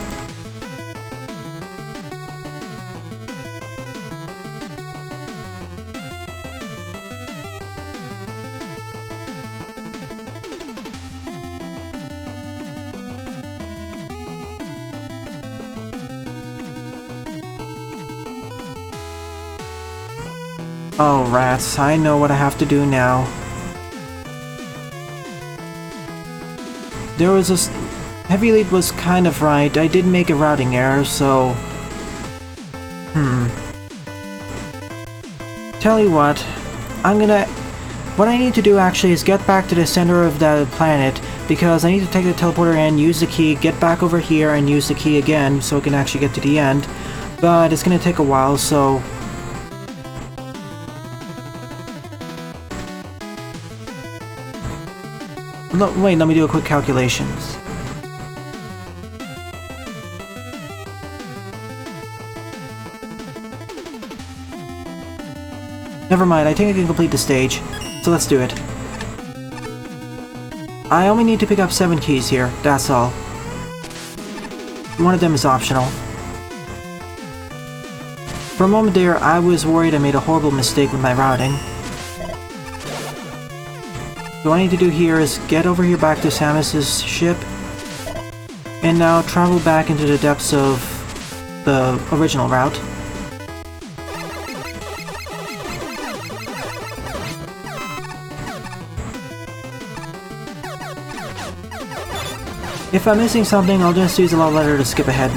Oh, rats, I know what I have to do now. There was a... Heavy Lead was kind of right. I did make a routing error, so... Tell you what, I'm gonna... What I need to do actually is get back to the center of the planet, because I need to take the teleporter in, use the key, get back over here and use the key again, so I can actually get to the end. But it's gonna take a while, so... No, wait, let me do a quick calculations. Never mind, I think I can complete the stage. So let's do it. I only need to pick up 7 keys here, that's all. One of them is optional. For a moment there, I was worried I made a horrible mistake with my routing. What I need to do here is get over here back to Samus's ship, and now travel back into the depths of the original route. If I'm missing something, I'll just use a love letter to skip ahead.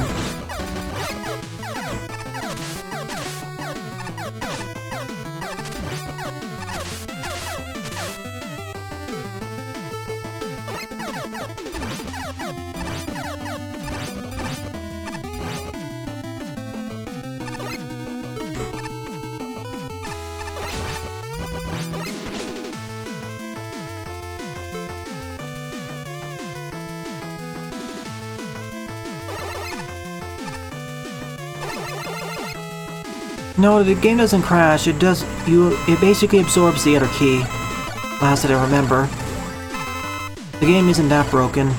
No, the game doesn't crash. It does. It basically absorbs the other key. Last that I remember. The game isn't that broken.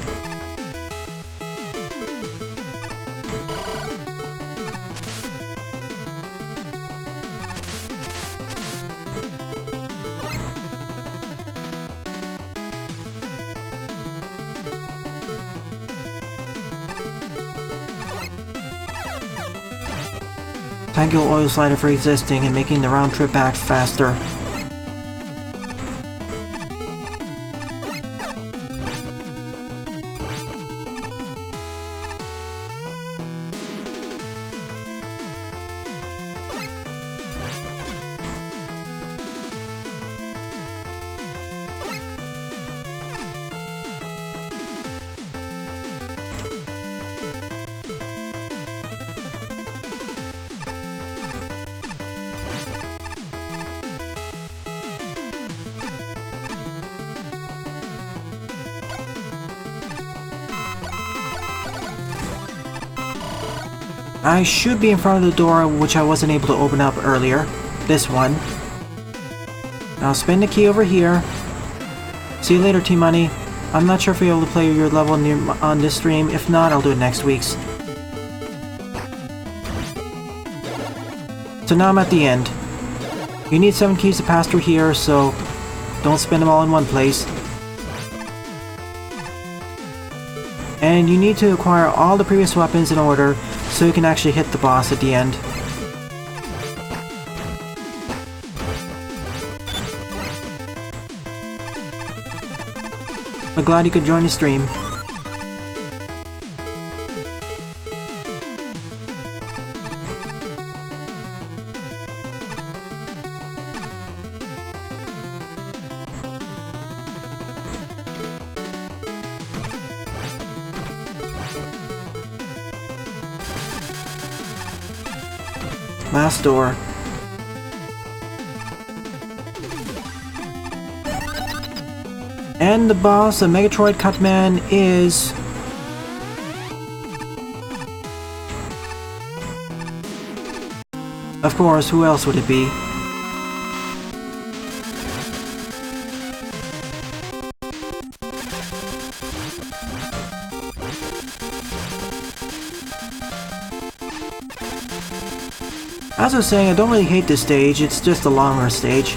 Thank you, Oil Slider, for existing and making the round trip back faster. I should be in front of the door, which I wasn't able to open up earlier. This one. I'll spin the key over here. See you later, Team Money. I'm not sure if you'll be able to play your level on this stream. If not, I'll do it next week's. So now I'm at the end. You need 7 keys to pass through here, so don't spend them all in one place. And you need to acquire all the previous weapons in order so you can actually hit the boss at the end. I'm glad you could join the stream. Last door. And the boss of Megatroid Cut Man is... Of course, who else would it be? As I was saying, I don't really hate this stage, it's just a longer stage.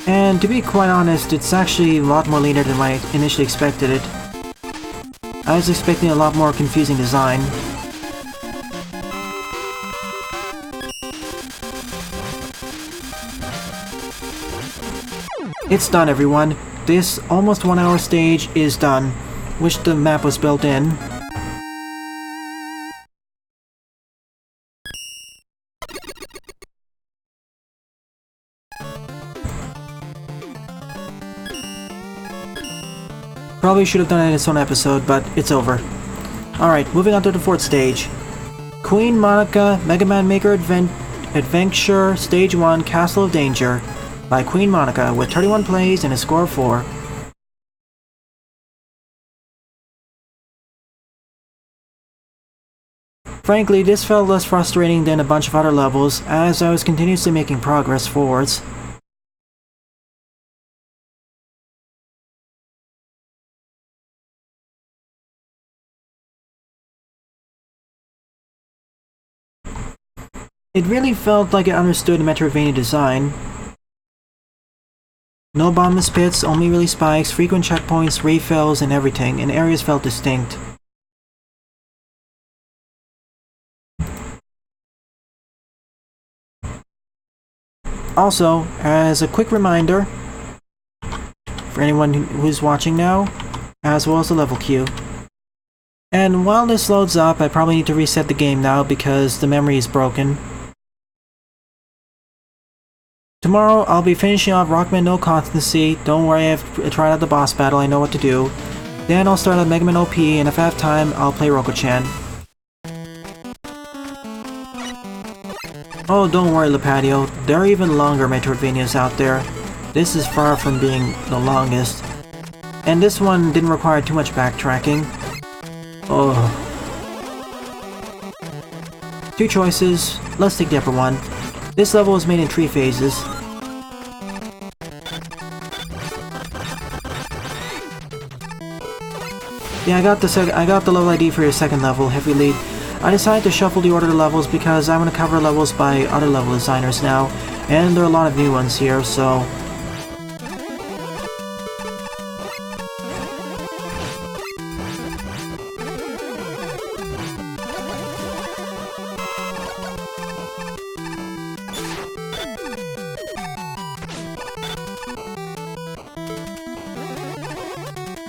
And to be quite honest, it's actually a lot more linear than I initially expected it. I was expecting a lot more confusing design. It's done, everyone. This almost 1 hour stage is done. Wish the map was built in. Probably should have done it in its own episode, but it's over. Alright, moving on to the 4th stage. QueenMonika Mega Man Maker Adventure Stage 1 Castle of Danger by QueenMonika with 31 plays and a score of 4. Frankly, this felt less frustrating than a bunch of other levels, as I was continuously making progress forwards. It really felt like I understood the Metroidvania design. No bottomless pits, only really spikes, frequent checkpoints, refills, and everything, and areas felt distinct. Also, as a quick reminder, for anyone who's watching now, as well as the level queue. And while this loads up, I probably need to reset the game now because the memory is broken. Tomorrow, I'll be finishing off Rockman No Constancy. Don't worry, I've tried out the boss battle, I know what to do. Then I'll start on Mega Man OP, and if I have time, I'll play Roko-chan. Oh, don't worry, Leoplayz. There are even longer Metroidvanias out there. This is far from being the longest. And this one didn't require too much backtracking. Oh. 2 choices. Let's take the upper one. This level was made in 3 phases. Yeah, I got the level ID for your second level, Heavy Lead. I decided to shuffle the order of the levels because I'm going to cover levels by other level designers now, and there are a lot of new ones here, so...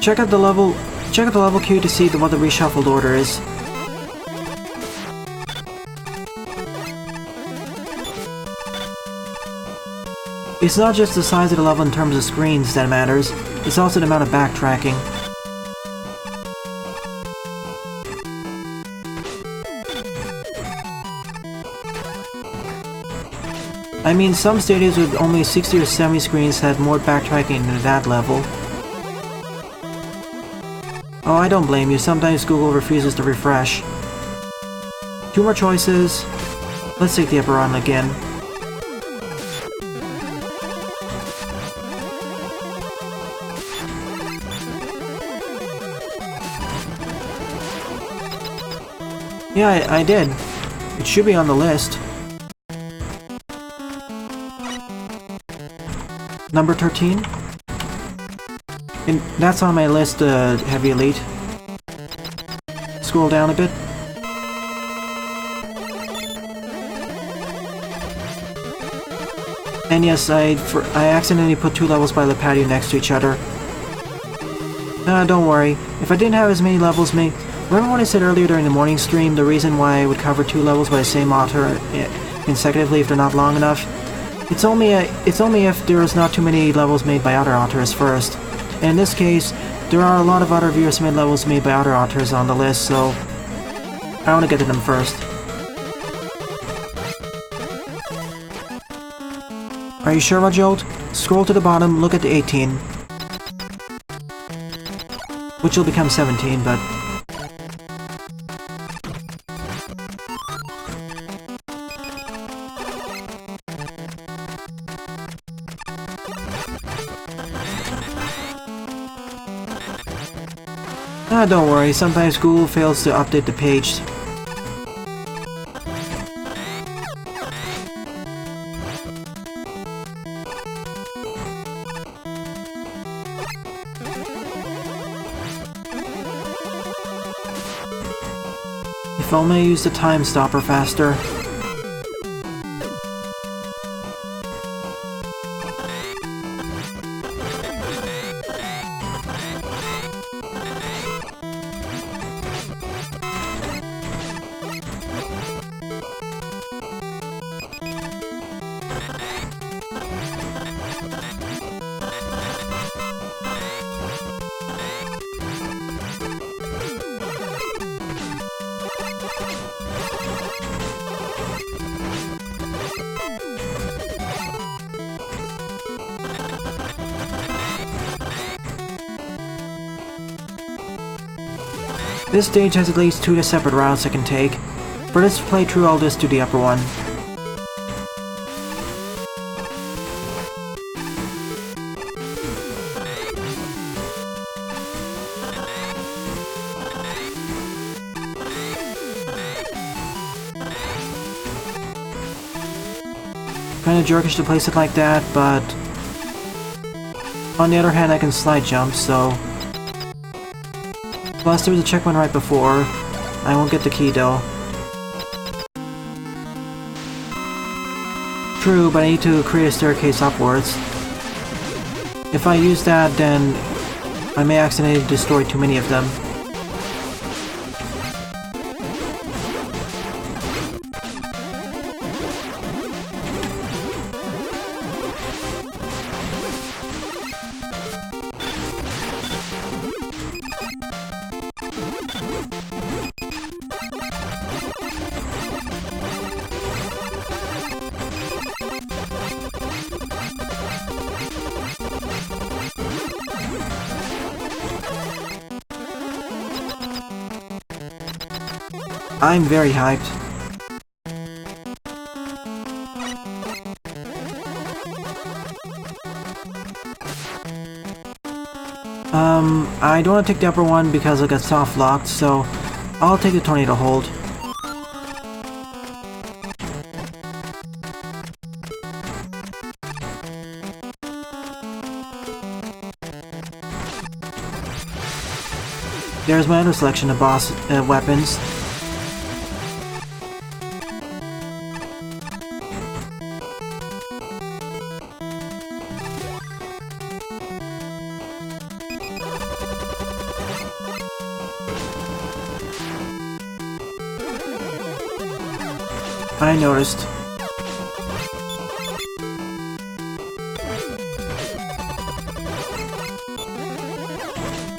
Check out the level queue to see what the reshuffled order is. It's not just the size of the level in terms of screens that matters, it's also the amount of backtracking. I mean, some stages with only 60 or 70 screens had more backtracking than that level. Oh, I don't blame you. Sometimes Google refuses to refresh. 2 more choices. Let's take the upper run again. Yeah, I did. It should be on the list. Number 13? And that's on my list, Heavy Elite. Scroll down a bit. And yes, I accidentally put 2 levels by the patio next to each other. Don't worry. If I didn't have as many levels made... Remember when I said earlier during the morning stream the reason why I would cover 2 levels by the same author consecutively if they're not long enough? It's only if there's not too many levels made by other authors first. And in this case, there are a lot of other viewers made levels made by other authors on the list, so I want to get to them first. Are you sure, Rajolt? Scroll to the bottom, look at the 18. Which will become 17, but... don't worry, sometimes Google fails to update the page. If only I used the time stopper faster. This stage has at least 2 separate routes I can take. For this playthrough, I'll just do the upper one. Kinda jerkish to place it like that, but... on the other hand, I can slide jump, so... Plus, there was a checkpoint right before. I won't get the key, though. True, but I need to create a staircase upwards. If I use that, then I may accidentally destroy too many of them. I'm very hyped. I don't want to take the upper one because I got soft locked, so I'll take the tornado hold. There's my other selection of boss weapons. I noticed.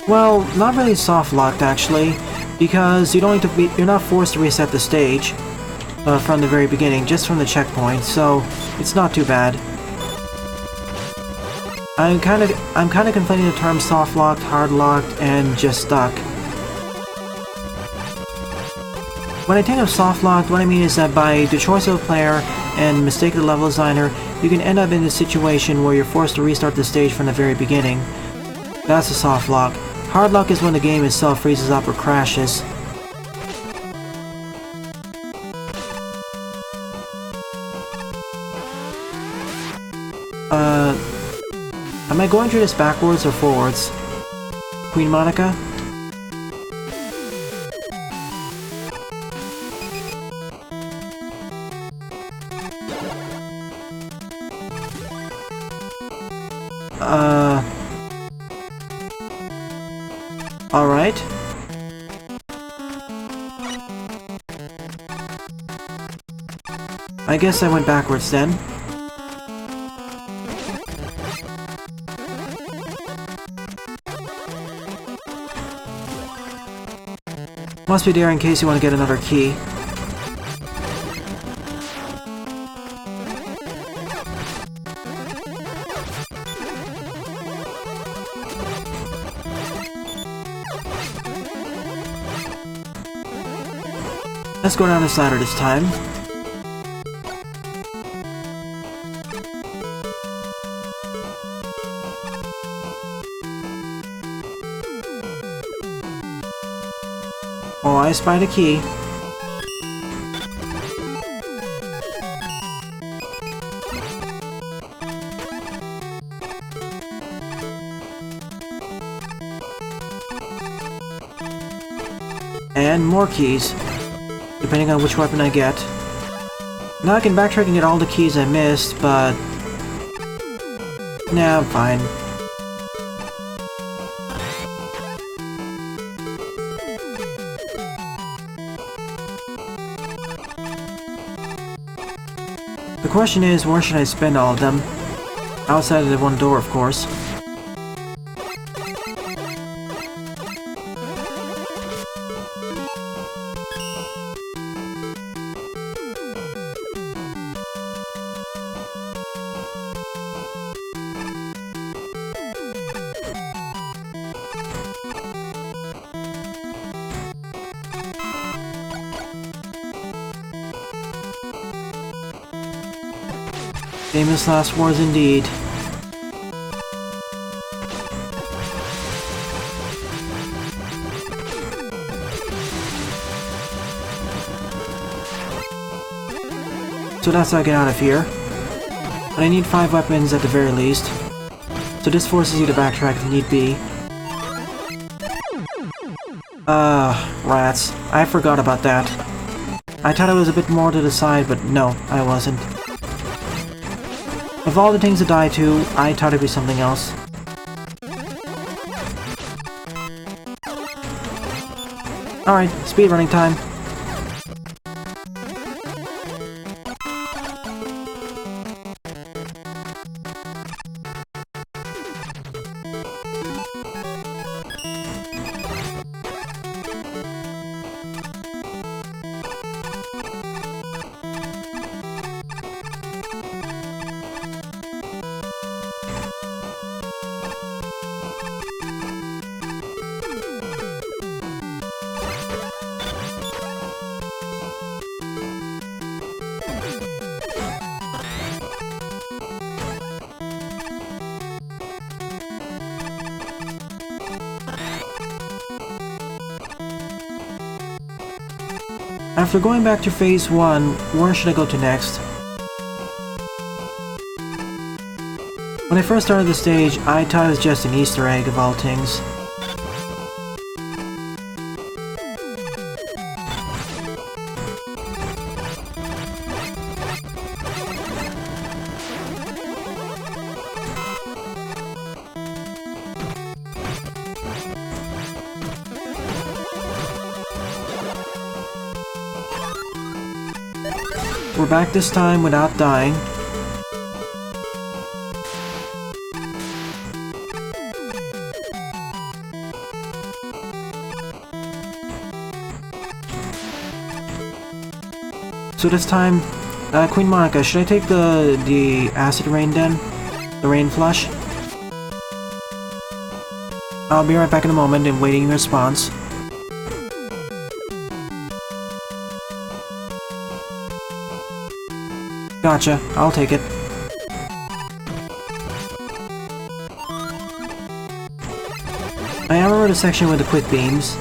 Well, not really soft locked actually, because you don't need to you're not forced to reset the stage from the very beginning, just from the checkpoint, so it's not too bad. I'm kind of conflating the terms soft locked, hard locked, and just stuck. When I think of soft locked, what I mean is that by the choice of a player and mistake of the level designer, you can end up in a situation where you're forced to restart the stage from the very beginning. That's a soft lock. Hard lock is when the game itself freezes up or crashes. Am I going through this backwards or forwards? QueenMonika? Alright. I guess I went backwards then. Must be there in case you want to get another key. Let's go down this ladder this time. Oh, I spied a key. And more keys, depending on which weapon I get. Now I can backtrack and get all the keys I missed, but... nah, I'm fine. The question is, where should I spend all of them? Outside of the one door, of course. Famous last words indeed. So that's how I get out of here. But I need 5 weapons at the very least. So this forces you to backtrack if need be. Rats. I forgot about that. I thought it was a bit more to the side, but no, I wasn't. Of all the things to die to, I thought it'd be something else. Alright, speedrunning time. After going back to phase 1, where should I go to next? When I first started the stage, I thought it was just an Easter egg of all things. We're back this time without dying. So this time, QueenMonika, should I take the acid rain then? The rain flush? I'll be right back in a moment and waiting your response. Gotcha, I'll take it. I remember the section with the quick beams.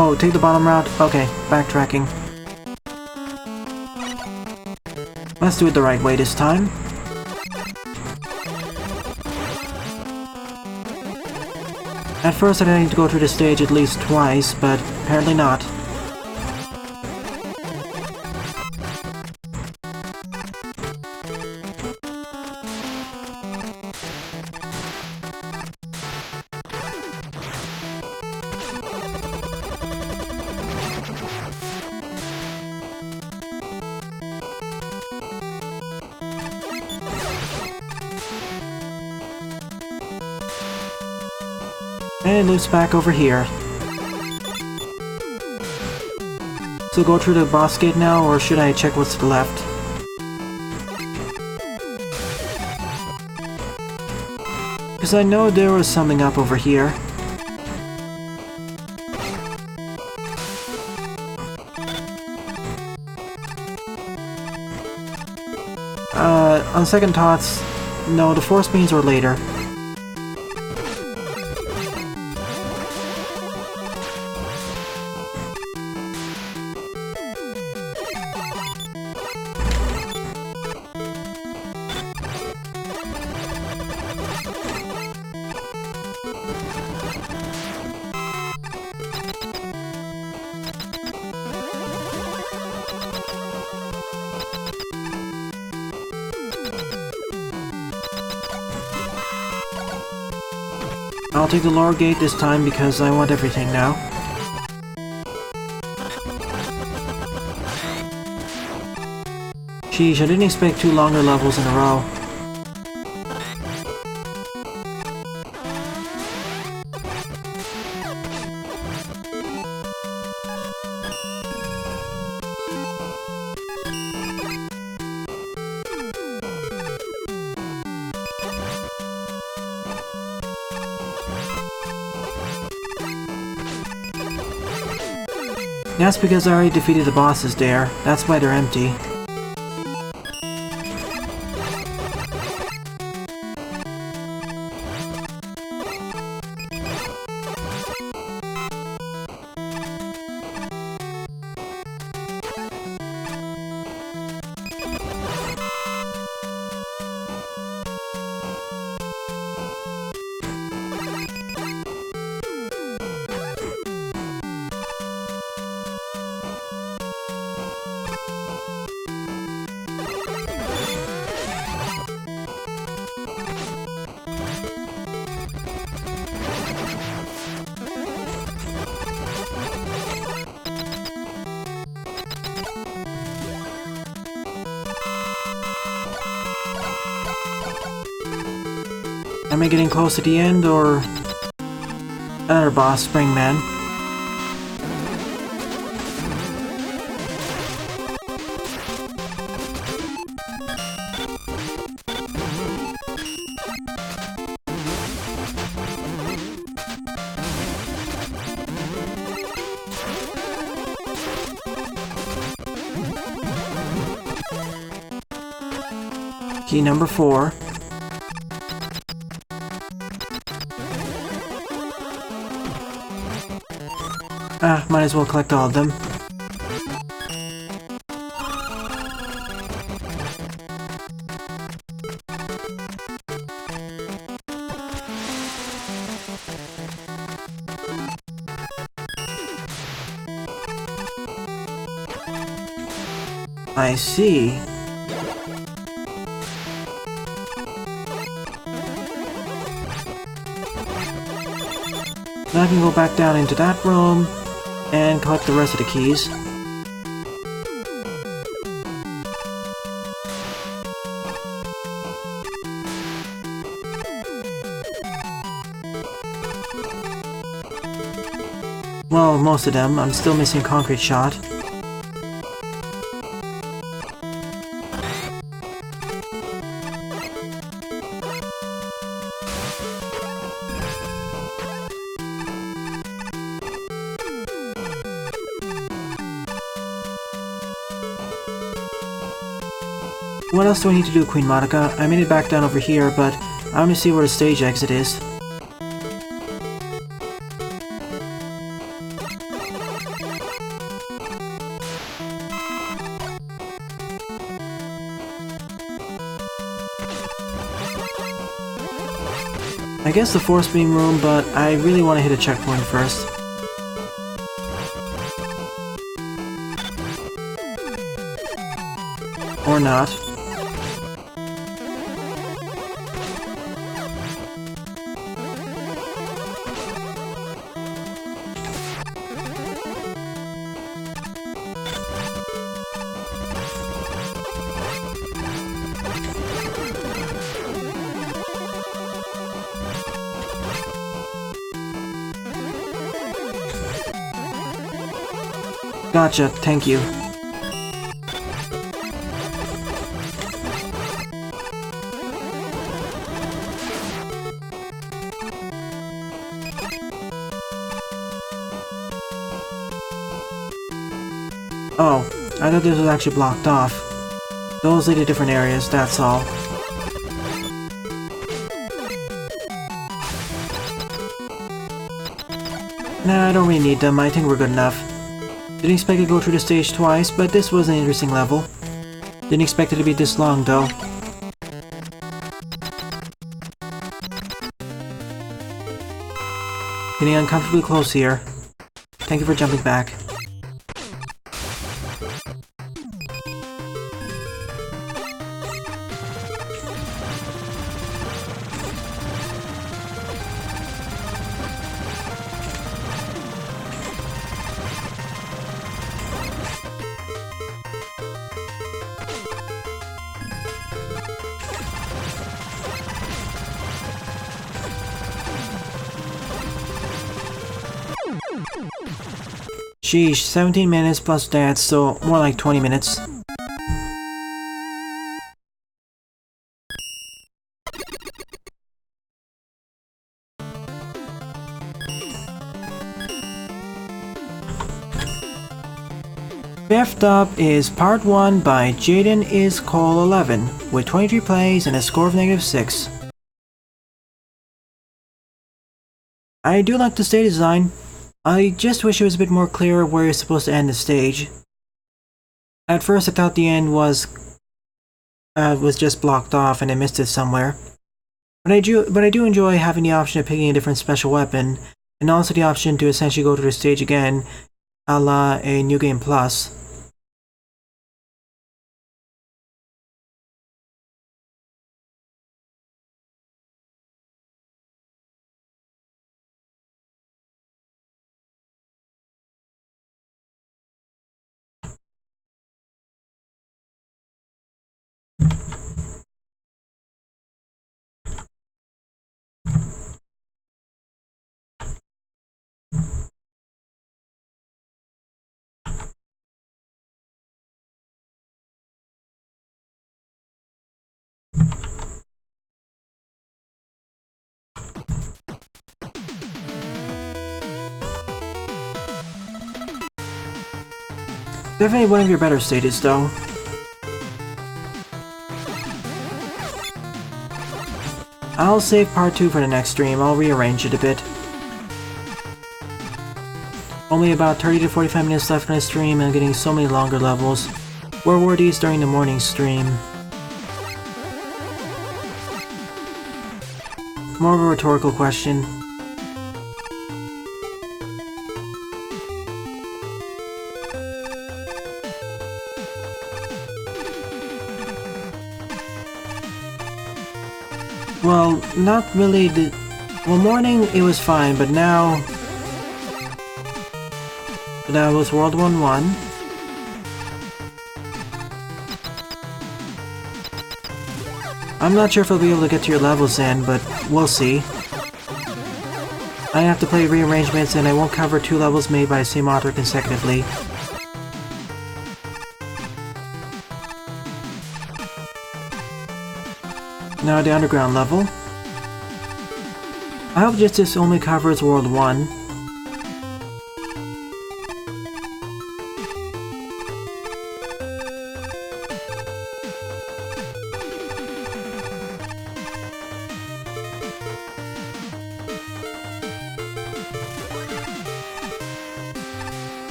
Oh, take the bottom route? Okay, backtracking. Let's do it the right way this time. At first I didn't need to go through the stage at least twice, but apparently not. And it loops back over here. So go through the boss gate now, or should I check what's to the left? Because I know there was something up over here. On second thoughts, no, the force beams were later. I'll take the lower gate this time because I want everything now. Sheesh, I didn't expect 2 longer levels in a row. That's because I already defeated the bosses there. That's why they're empty. Am I getting close to the end, or another boss, Springman? Key number 4. Might as well collect all of them. I see. Now I can go back down into that room and collect the rest of the keys. Well, most of them. I'm still missing a concrete shot. What else do I need to do, QueenMonika? I made it back down over here, but I want to see where the stage exit is. I guess the force beam room, but I really want to hit a checkpoint first. Or not. Gotcha, thank you. Oh, I thought this was actually blocked off. Those lead to different areas, that's all. Nah, I don't really need them, I think we're good enough. Didn't expect to go through the stage twice, but this was an interesting level. Didn't expect it to be this long, though. Getting uncomfortably close here. Thank you for jumping back. Sheesh, 17 minutes plus dance, so more like 20 minutes. Fifth up is Part 1 by Jaden is Cole 11, with 23 plays and a score of -6. I do like the stage design. I just wish it was a bit more clear where you're supposed to end the stage. At first I thought the end was just blocked off and I missed it somewhere. But I do enjoy having the option of picking a different special weapon, and also the option to essentially go to the stage again, a la a New Game Plus. Definitely one of your better stages, though. I'll save part 2 for the next stream. I'll rearrange it a bit. Only about 30 to 45 minutes left in the stream, and I'm getting so many longer levels. Where were these during the morning stream? More of a rhetorical question. Well, not really. Well, morning it was fine, but now So that was World 1-1. I'm not sure if I'll be able to get to your levels in, but we'll see. I have to play rearrangements and I won't cover 2 levels made by the same author consecutively. Now the underground level. I hope this only covers World 1.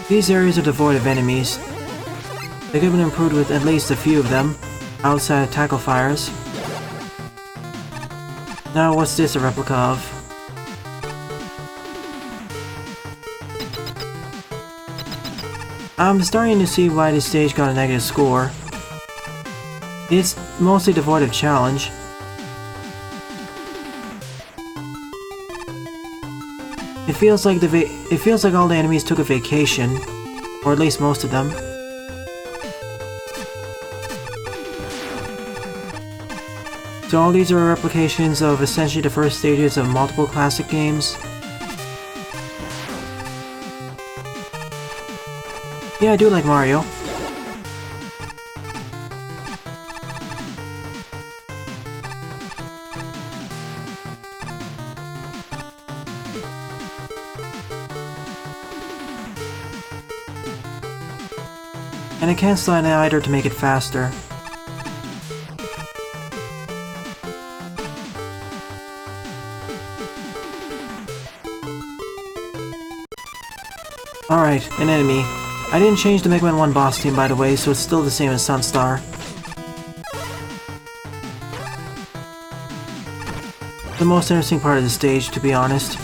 These areas are devoid of enemies. They could have been improved with at least a few of them, outside of tackle fires. Now what's this a replica of? I'm starting to see why this stage got a negative score. It's mostly devoid of challenge. It feels like all the enemies took a vacation, or at least most of them. So all these are replications of essentially the first stages of multiple classic games. Yeah, I do like Mario. And I can't slide either to make it faster. Alright, an enemy. I didn't change the Mega Man 1 boss team by the way, so it's still the same as Sunstar. The most interesting part of the stage, to be honest.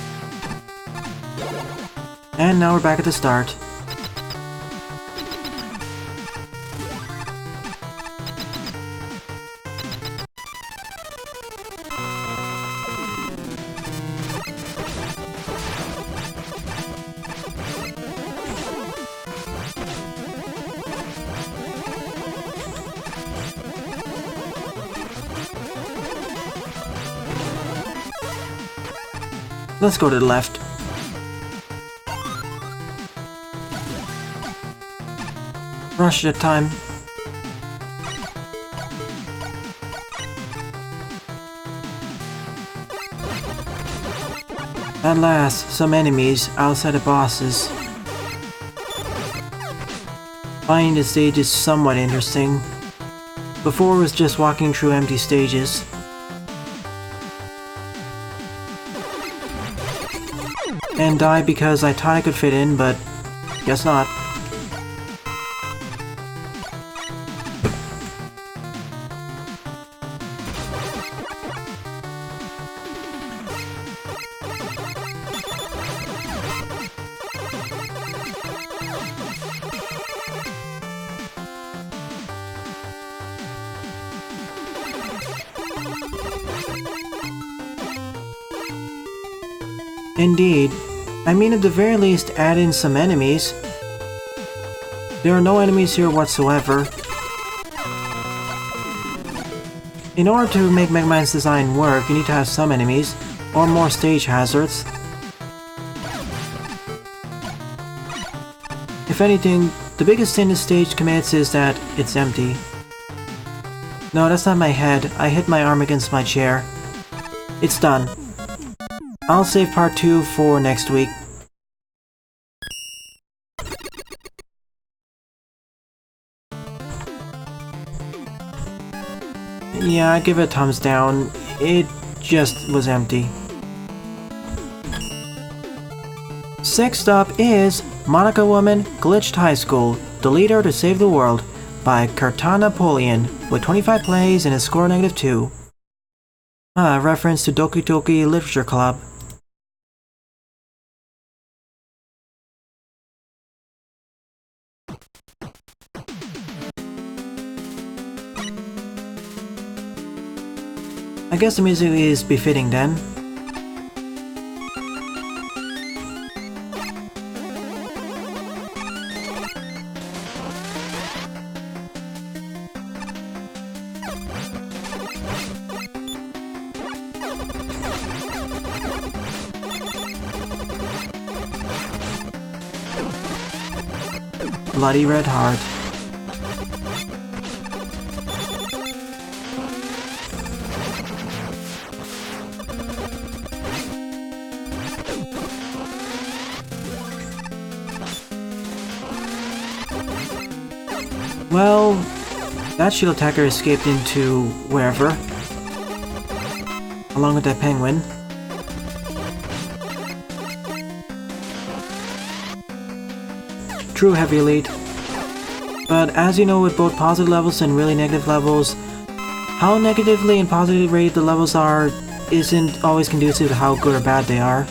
And now we're back at the start. Let's go to the left. Rush at time. At last, some enemies outside of bosses. Finding the stage is somewhat interesting. Before it was just walking through empty stages. And died because I thought I could fit in, but guess not. Indeed. I mean, at the very least, add in some enemies. There are no enemies here whatsoever. In order to make Mega Man's design work, you need to have some enemies, or more stage hazards. If anything, the biggest sin this stage commits is that it's empty. No, that's not my head. I hit my arm against my chair. It's done. I'll save part 2 for next week. Yeah, I give it a thumbs down. It just was empty. Next up is Monika Woman Glitched High School, The Leader to Save the World by Kartanapoleon with 25 plays and a score -2. Reference to Doki Doki Literature Club. I guess the music is befitting then. bloody red heart. Well, that shield attacker escaped into wherever, along with that penguin. True heavy elite. But as you know, with both positive levels and really negative levels, how negatively and positively rated the levels are isn't always conducive to how good or bad they are.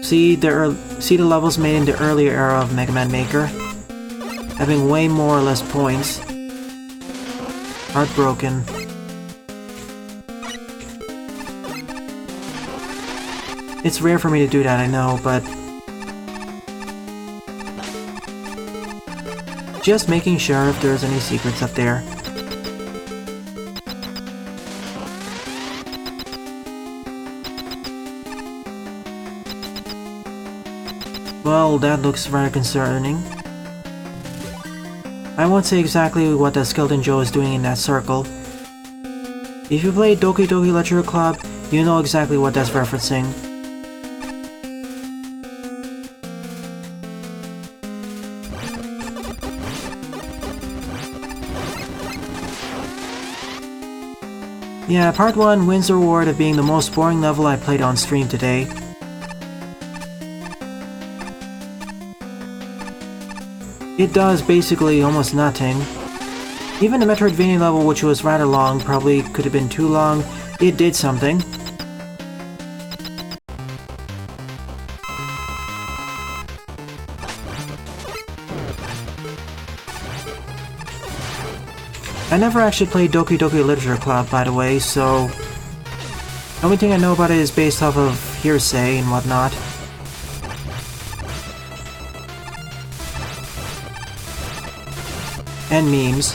See the levels made in the earlier era of Mega Man Maker, having way more or less points. Heartbroken. It's rare for me to do that, I know, but just making sure if there's any secrets up there. Well, that looks rather concerning. I won't say exactly what the Skeleton Joe is doing in that circle. If you play Doki Doki Literature Club, you know exactly what that's referencing. Yeah, part 1 wins the reward of being the most boring level I played on stream today. It does basically almost nothing. Even the Metroidvania level, which was rather long, probably could have been too long, it did something. I never actually played Doki Doki Literature Club, by the way, so the only thing I know about it is based off of hearsay and whatnot. And memes.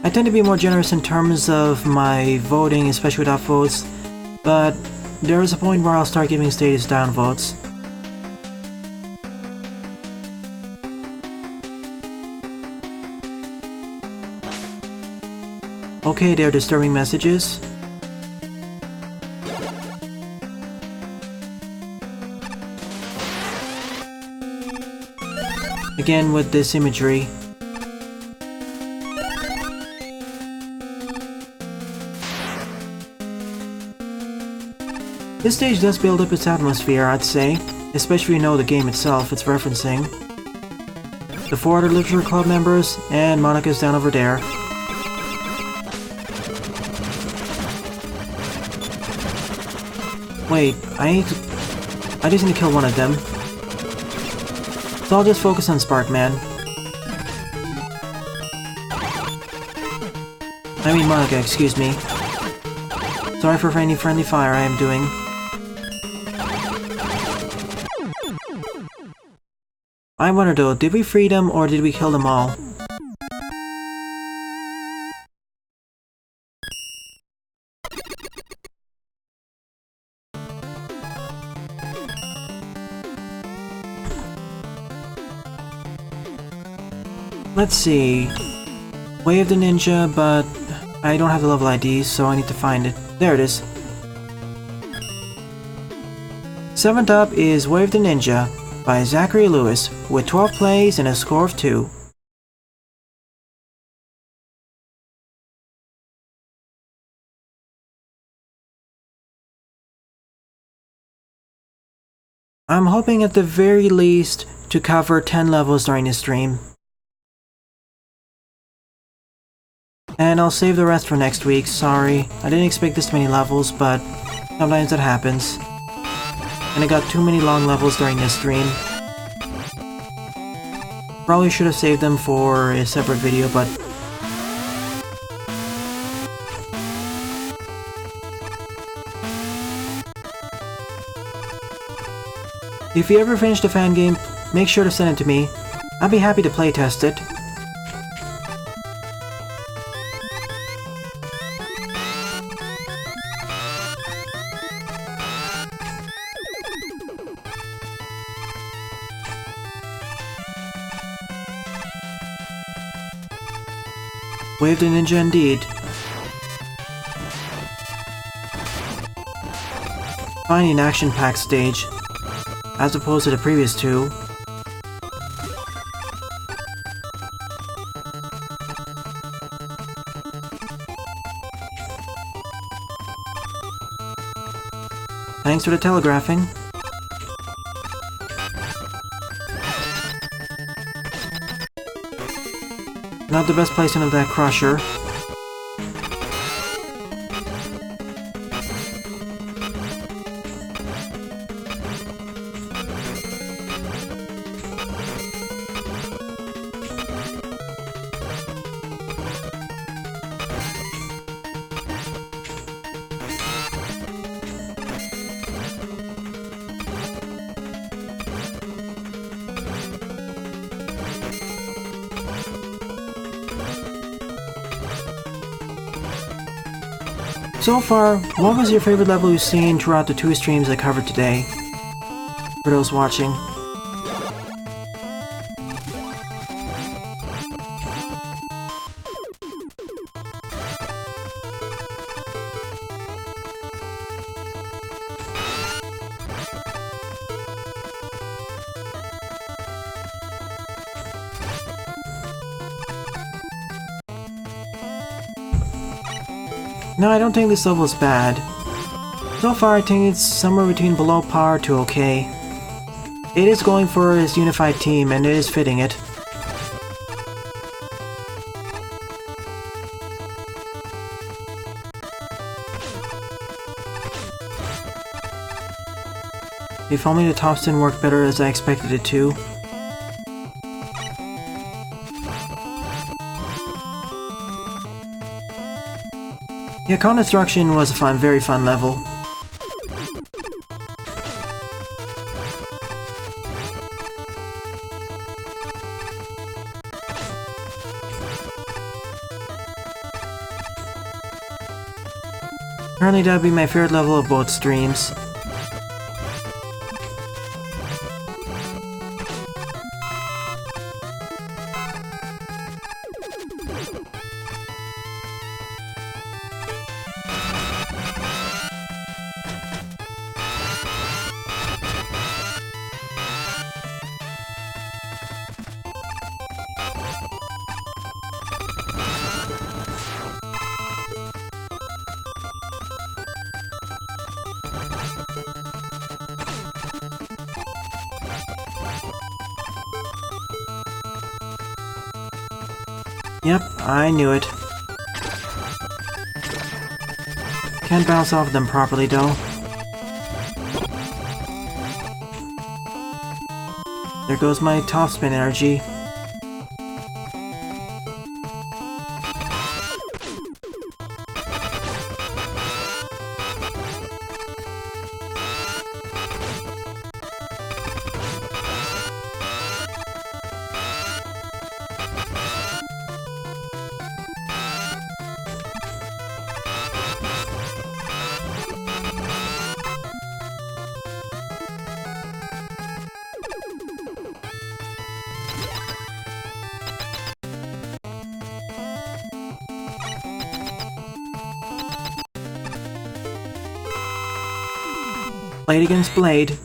I tend to be more generous in terms of my voting, especially without votes, but there is a point where I'll start giving status down votes. Okay, they're disturbing messages. Again with this imagery. This stage does build up its atmosphere, I'd say, especially if you know the game itself it's referencing. The 4 other Literature Club members, and Monika's down over there. Wait, I just need to kill one of them. So I'll just focus on Sparkman. I mean Monika, excuse me. Sorry for any friendly fire I am doing. I wonder though, did we free them or did we kill them all? Let's see. Wave the Ninja, but I don't have the level ID, so I need to find it. There it is. 7th up is Wave the Ninja by Zachary Lewis with 12 plays and a score of 2. I'm hoping at the very least to cover 10 levels during this stream. And I'll save the rest for next week, sorry. I didn't expect this many levels, but sometimes it happens. And I got too many long levels during this stream. Probably should have saved them for a separate video, but if you ever finish the fan game, make sure to send it to me. I'd be happy to playtest it. Wave the ninja indeed. Finally an action-packed stage, as opposed to the previous two. Thanks for the telegraphing. Not the best placement of that crusher. So far, what was your favorite level you've seen throughout the 2 streams I covered today? For those watching. No, I don't think this level is bad. So far, I think it's somewhere between below par to okay. It is going for his unified team, and it is fitting it. If only the tops didn't work better as I expected it to. Yeah, Cone Destruction was a very fun level. Currently, that would be my favorite level of both streams. Yep, I knew it. Can't bounce off them properly though. There goes my topspin energy. Blade against blade.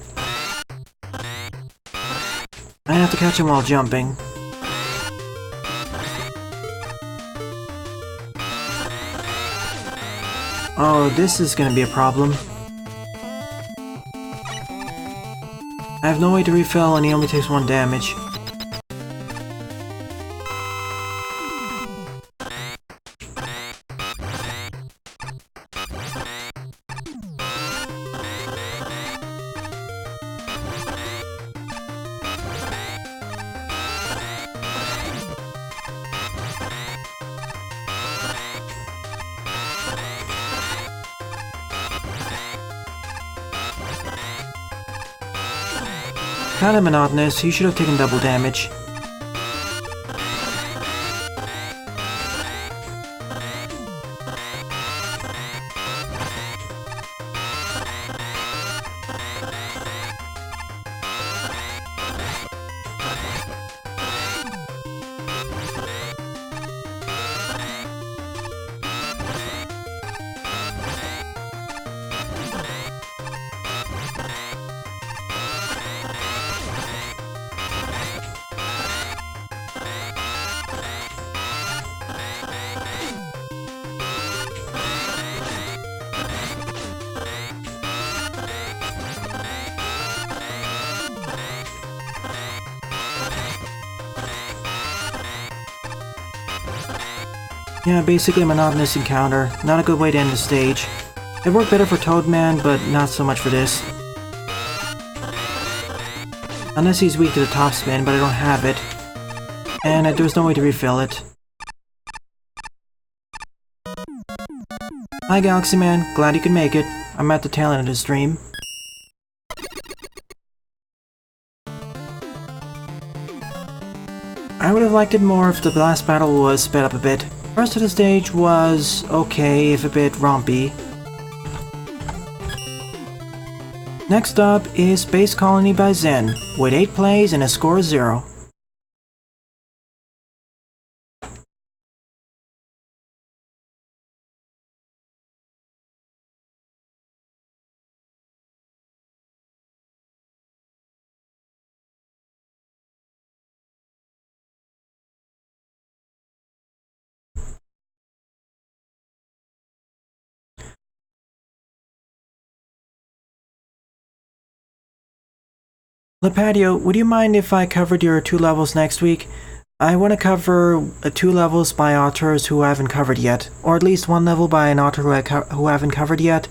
I have to catch him while jumping. Oh, this is gonna be a problem. I have no way to refill and he only takes 1 damage. Kinda monotonous, he should have taken double damage. Yeah, basically a monotonous encounter. Not a good way to end the stage. It worked better for Toadman, but not so much for this. Unless he's weak to the top spin, but I don't have it. And there's no way to refill it. Hi Galaxy Man, glad you could make it. I'm at the tail end of this dream. I would have liked it more if the last battle was sped up a bit. The rest of the stage was okay, if a bit rompy. Next up is Space Colony by Zen, with 8 plays and a score of 0. Leoplayz, would you mind if I covered your 2 levels next week? I want to cover 2 levels by authors who I haven't covered yet, or at least 1 level by an author who I haven't covered yet,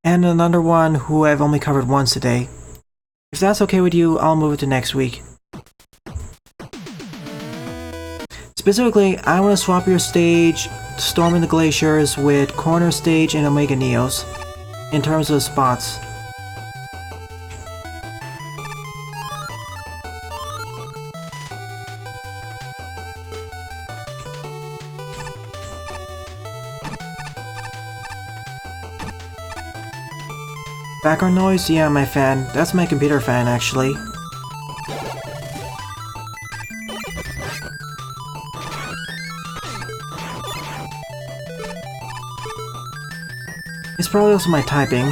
and another one who I've only covered once today. If that's okay with you, I'll move it to next week. Specifically, I want to swap your stage, Storming the Glaciers, with Kornor stage and OmegaNeos, in terms of spots. Background noise? Yeah, my fan. That's my computer fan, actually. It's probably also my typing.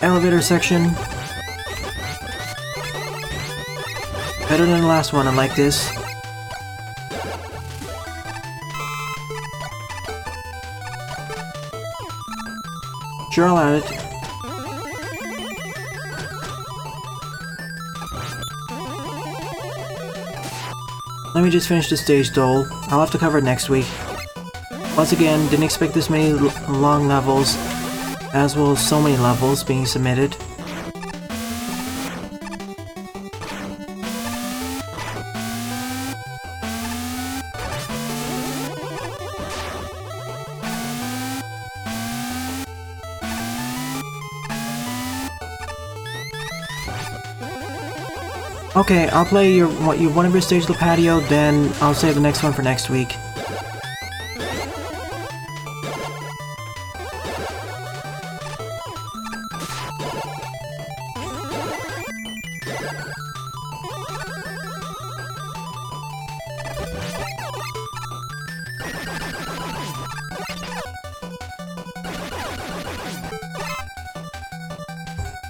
Elevator section. Better than the last one, I like this. Sure, I'll add it. Let me just finish the stage though. I'll have to cover it next week. Once again, didn't expect this many long levels, as well as so many levels being submitted. Okay, I'll play one of your stages of the patio, then I'll save the next one for next week.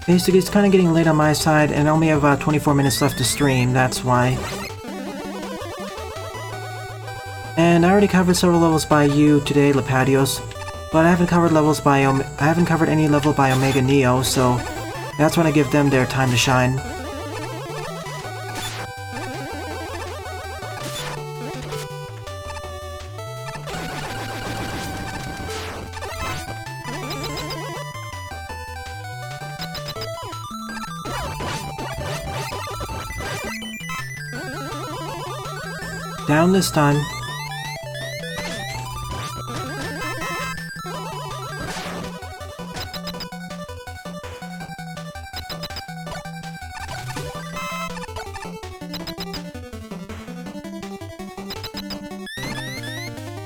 Basically, it's kind of getting late on my side, and I only have about 24 minutes left to stream, that's why. And I already covered several levels by you today, Leoplayz, but I haven't covered any level by OmegaNeo, so that's when I give them their time to shine. Down this time.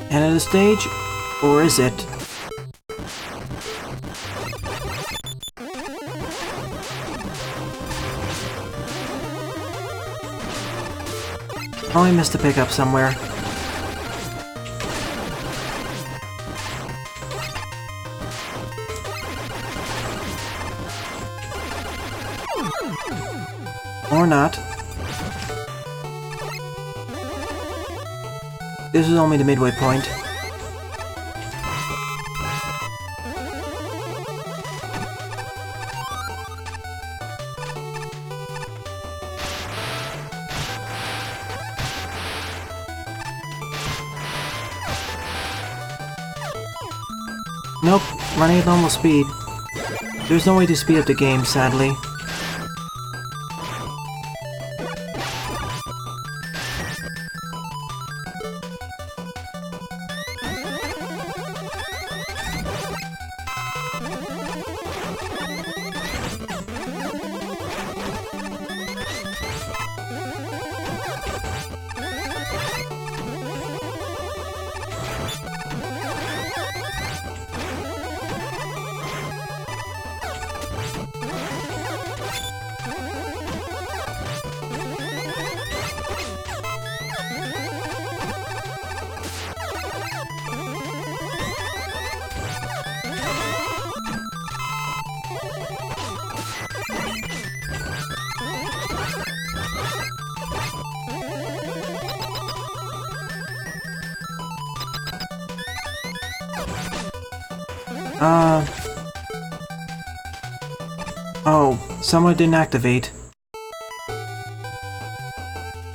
End of the stage? Or is it? Oh, I missed a pickup somewhere. Or not. This is only the midway point. Nope, running at normal speed. There's no way to speed up the game, sadly. Oh, someone didn't activate.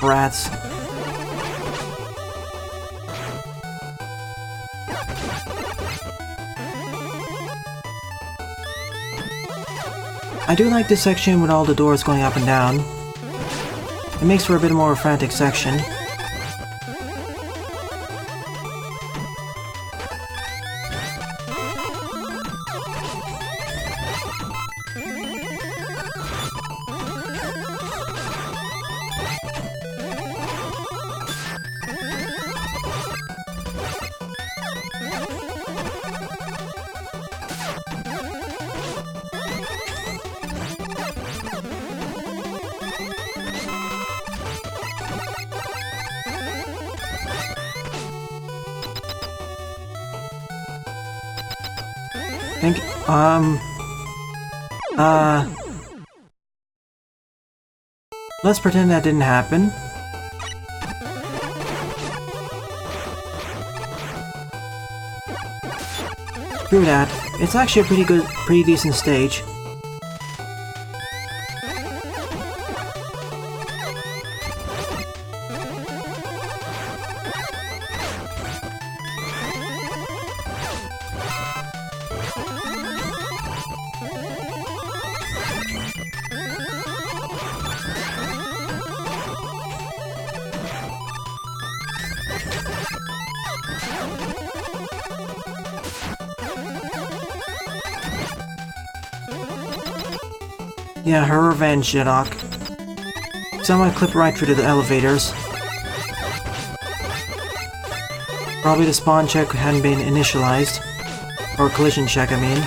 Rats. I do like this section with all the doors going up and down. It makes for a bit more frantic section. Let's pretend that didn't happen. Screw that. It's actually a pretty decent stage. Yeah, her revenge, Jadok. Someone clipped right through to the elevators. Probably the spawn check hadn't been initialized. Or collision check, I mean.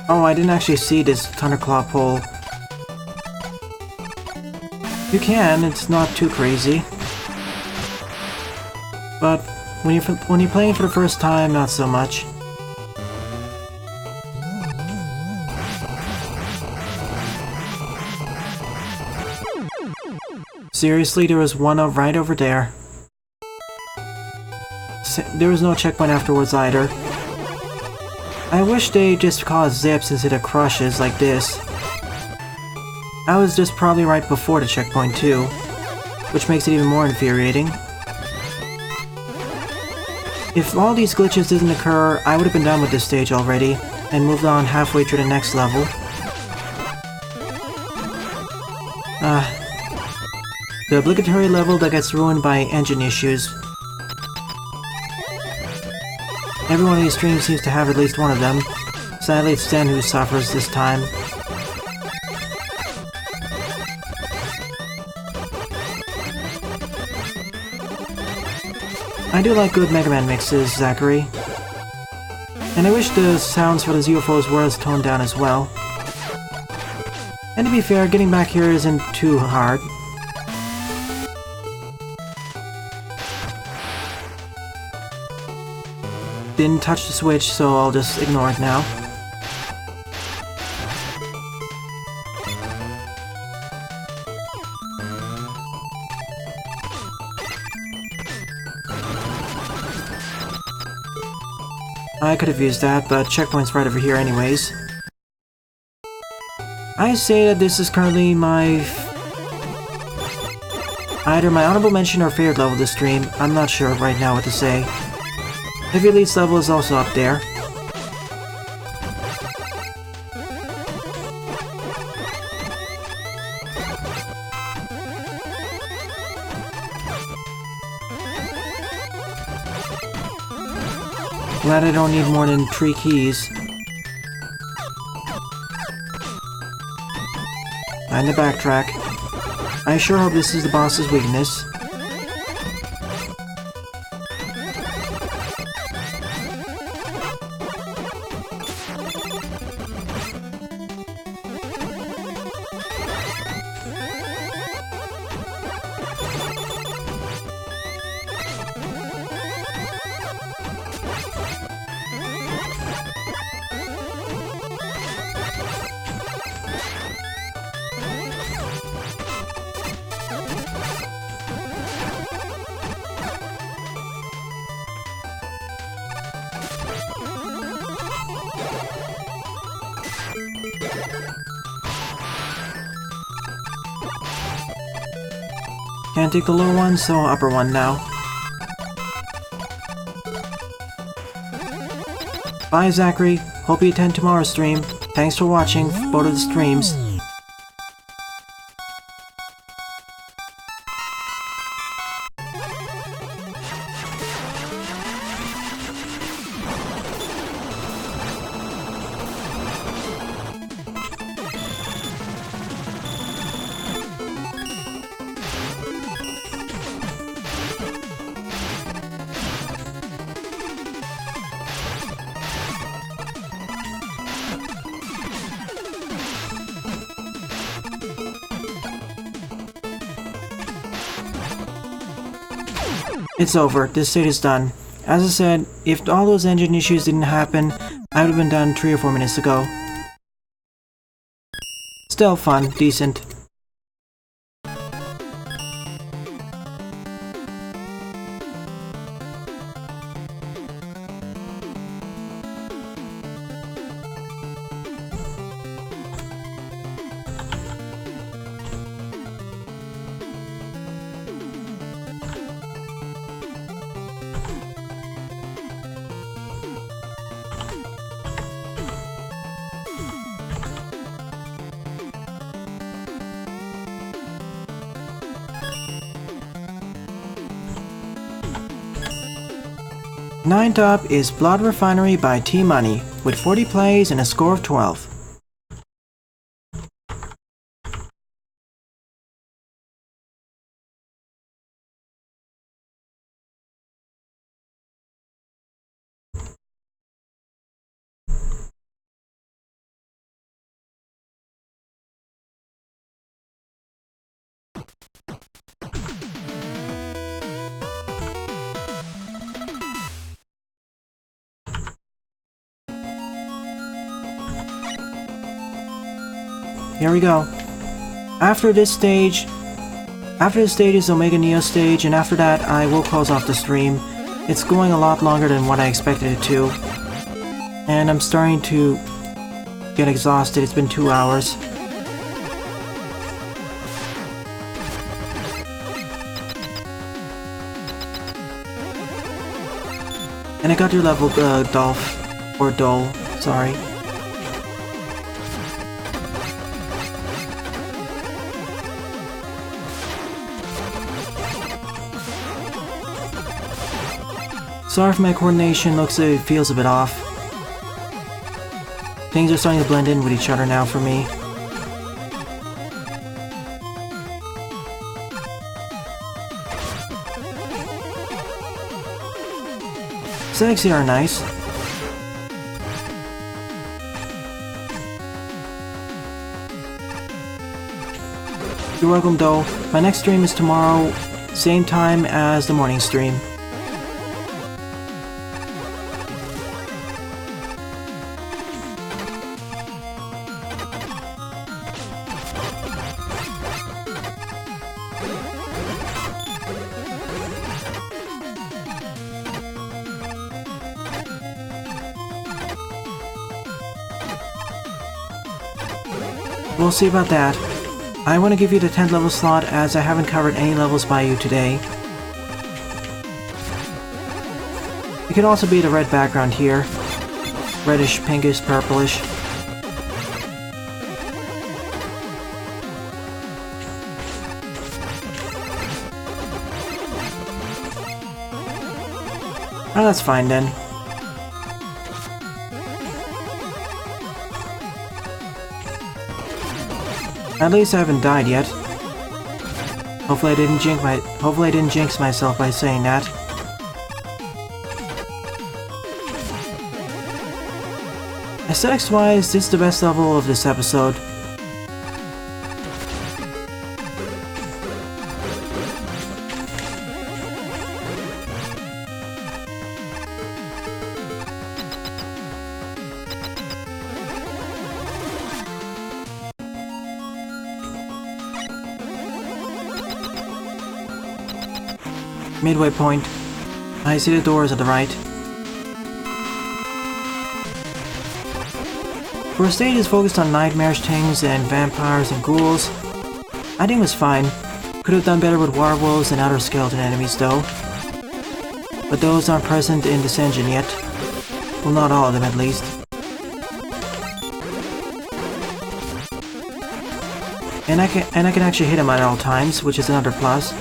Oh, I didn't actually see this Thunderclaw pole. You can, it's not too crazy. But when you're playing for the first time, not so much. Seriously, there was one right over there. There was no checkpoint afterwards either. I wish they just caused zips instead of crushes like this. I was just probably right before the checkpoint too, which makes it even more infuriating. If all these glitches didn't occur, I would have been done with this stage already, and moved on halfway through the next level. The obligatory level that gets ruined by engine issues. Every one of these streams seems to have at least one of them. Sadly, it's Sten who suffers this time. I do like good Mega Man mixes, Zachary. And I wish the sounds for the UFOs were as toned down as well. And to be fair, getting back here isn't too hard. Didn't touch the switch, so I'll just ignore it now. I could have used that, but checkpoint's right over here anyways. I say that this is currently my... either my honorable mention or favorite level of the stream. I'm not sure right now what to say. Heavy Elite's level is also up there. Glad I don't need more than 3 keys. And the backtrack. I sure hope this is the boss's weakness. Can't take the lower one, so upper one now. Bye, Zachary. Hope you attend tomorrow's stream. Thanks for watching both of the streams. It's over. This stage is done. As I said, if all those engine issues didn't happen, I would have been done 3 or 4 minutes ago. Still fun. Decent. Ninth up is Blood Refinery by T-Money, with 40 plays and a score of 12. Here we go. After this stage is OmegaNeo stage, and after that I will close off the stream. It's going a lot longer than what I expected it to. And I'm starting to get exhausted. It's been 2 hours. And I got your level, Dolph. Or Dole, sorry. Sorry if my coordination feels a bit off. Things are starting to blend in with each other now for me. Aesthetics here are nice. You're welcome though. My next stream is tomorrow, same time as the morning stream. We'll see about that. I want to give you the 10th level slot as I haven't covered any levels by you today. It could also be the red background here. Reddish, pinkish, purplish. Oh, that's fine then. At least I haven't died yet. Hopefully I didn't jinx myself by saying that. Aesthetics-wise, this is the best level of this episode. Midway point. I see the doors at the right. For a stage that's focused on nightmarish things and vampires and ghouls, I think it was fine. Could have done better with werewolves and other skeleton enemies though. But those aren't present in this engine yet. Well, not all of them at least. And I can actually hit him at all times, which is another plus.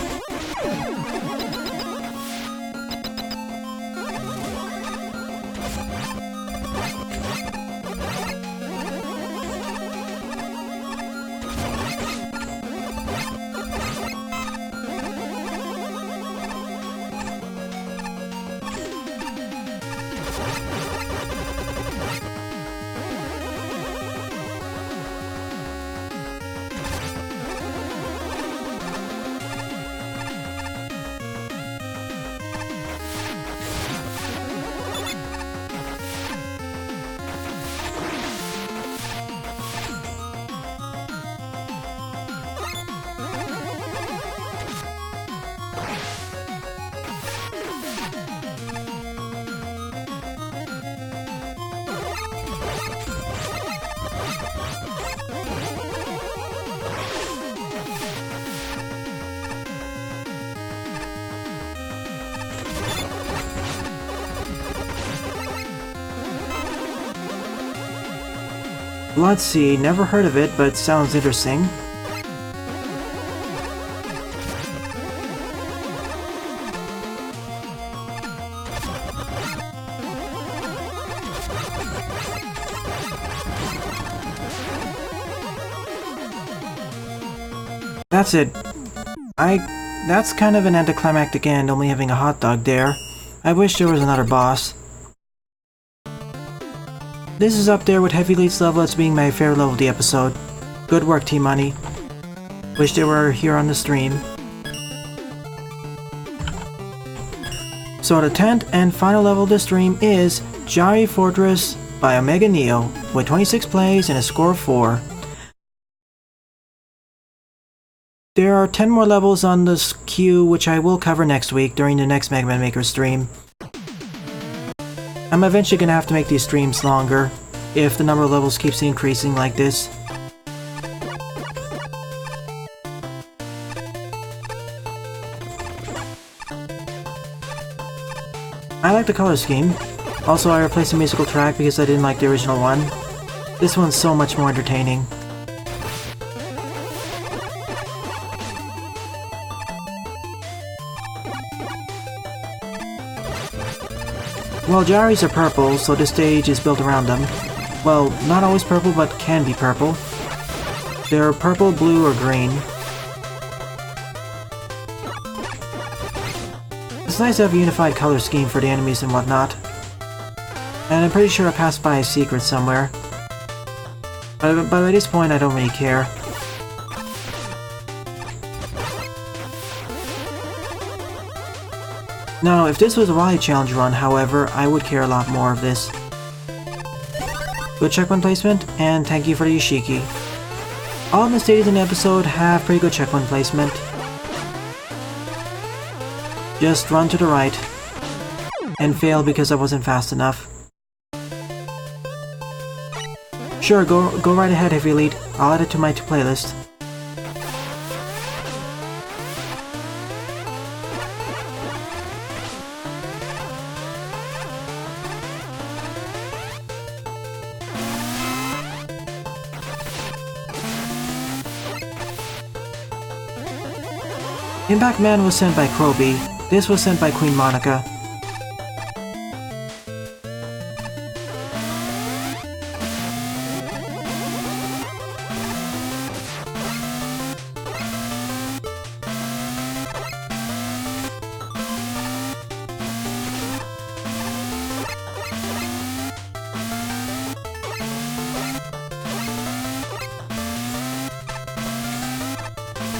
Bloodseed, never heard of it, but sounds interesting. That's it. That's kind of an anticlimactic end, only having a hot dog there. I wish there was another boss. This is up there with Heavy Lead's level as being my favorite level of the episode. Good work, Team Money. Wish they were here on the stream. So the 10th and final level of the stream is Gyree Fortress by OmegaNeo with 26 plays and a score of 4. There are 10 more levels on this queue which I will cover next week during the next Mega Man Maker stream. I'm eventually gonna have to make these streams longer if the number of levels keeps increasing like this. I like the color scheme. Also, I replaced the musical track because I didn't like the original one. This one's so much more entertaining. Well, Gyrees are purple, so this stage is built around them. Well, not always purple, but can be purple. They're purple, blue, or green. It's nice to have a unified color scheme for the enemies and whatnot. And I'm pretty sure I passed by a secret somewhere. But by this point, I don't really care. Now, if this was a Wily Challenge run, however, I would care a lot more of this. Good checkpoint placement, and thank you for the Yoshiki. All the stages in the episode have pretty good checkpoint placement. Just run to the right, and fail because I wasn't fast enough. Sure, go right ahead, Heavy Elite. I'll add it to my playlist. Impact Man was sent by Kroby. This was sent by QueenMonika.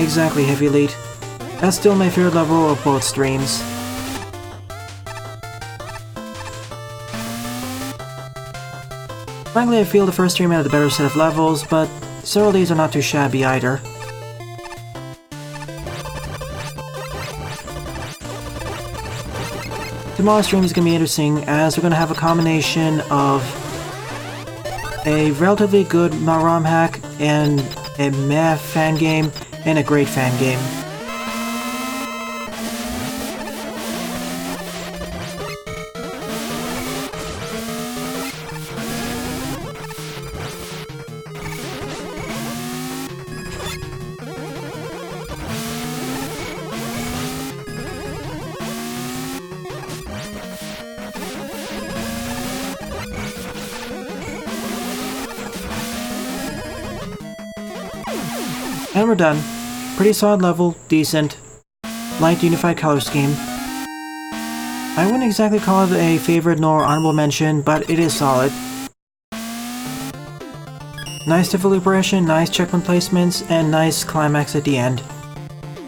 Exactly, Heavy Elite. That's still my favorite level of both streams. Frankly, I feel the first stream had the better set of levels, but several of these are not too shabby either. Tomorrow's stream is going to be interesting, as we're going to have a combination of a relatively good ROM hack and a meh fan game and a great fan game. And we're done. Pretty solid level, decent, light unified color scheme. I wouldn't exactly call it a favorite nor honorable mention, but it is solid. Nice difficulty progression, nice checkpoint placements, and nice climax at the end.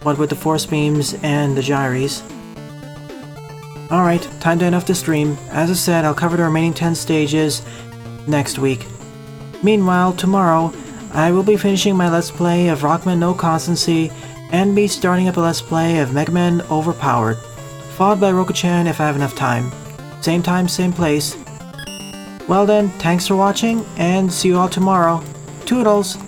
What with the force beams and the gyres. Alright, time to end off the stream. As I said, I'll cover the remaining 10 stages next week. Meanwhile, tomorrow, I will be finishing my Let's Play of Rockman No Constancy and be starting up a Let's Play of Mega Man Overpowered, followed by Roku-chan if I have enough time. Same time, same place. Well then, thanks for watching, and see you all tomorrow. Toodles!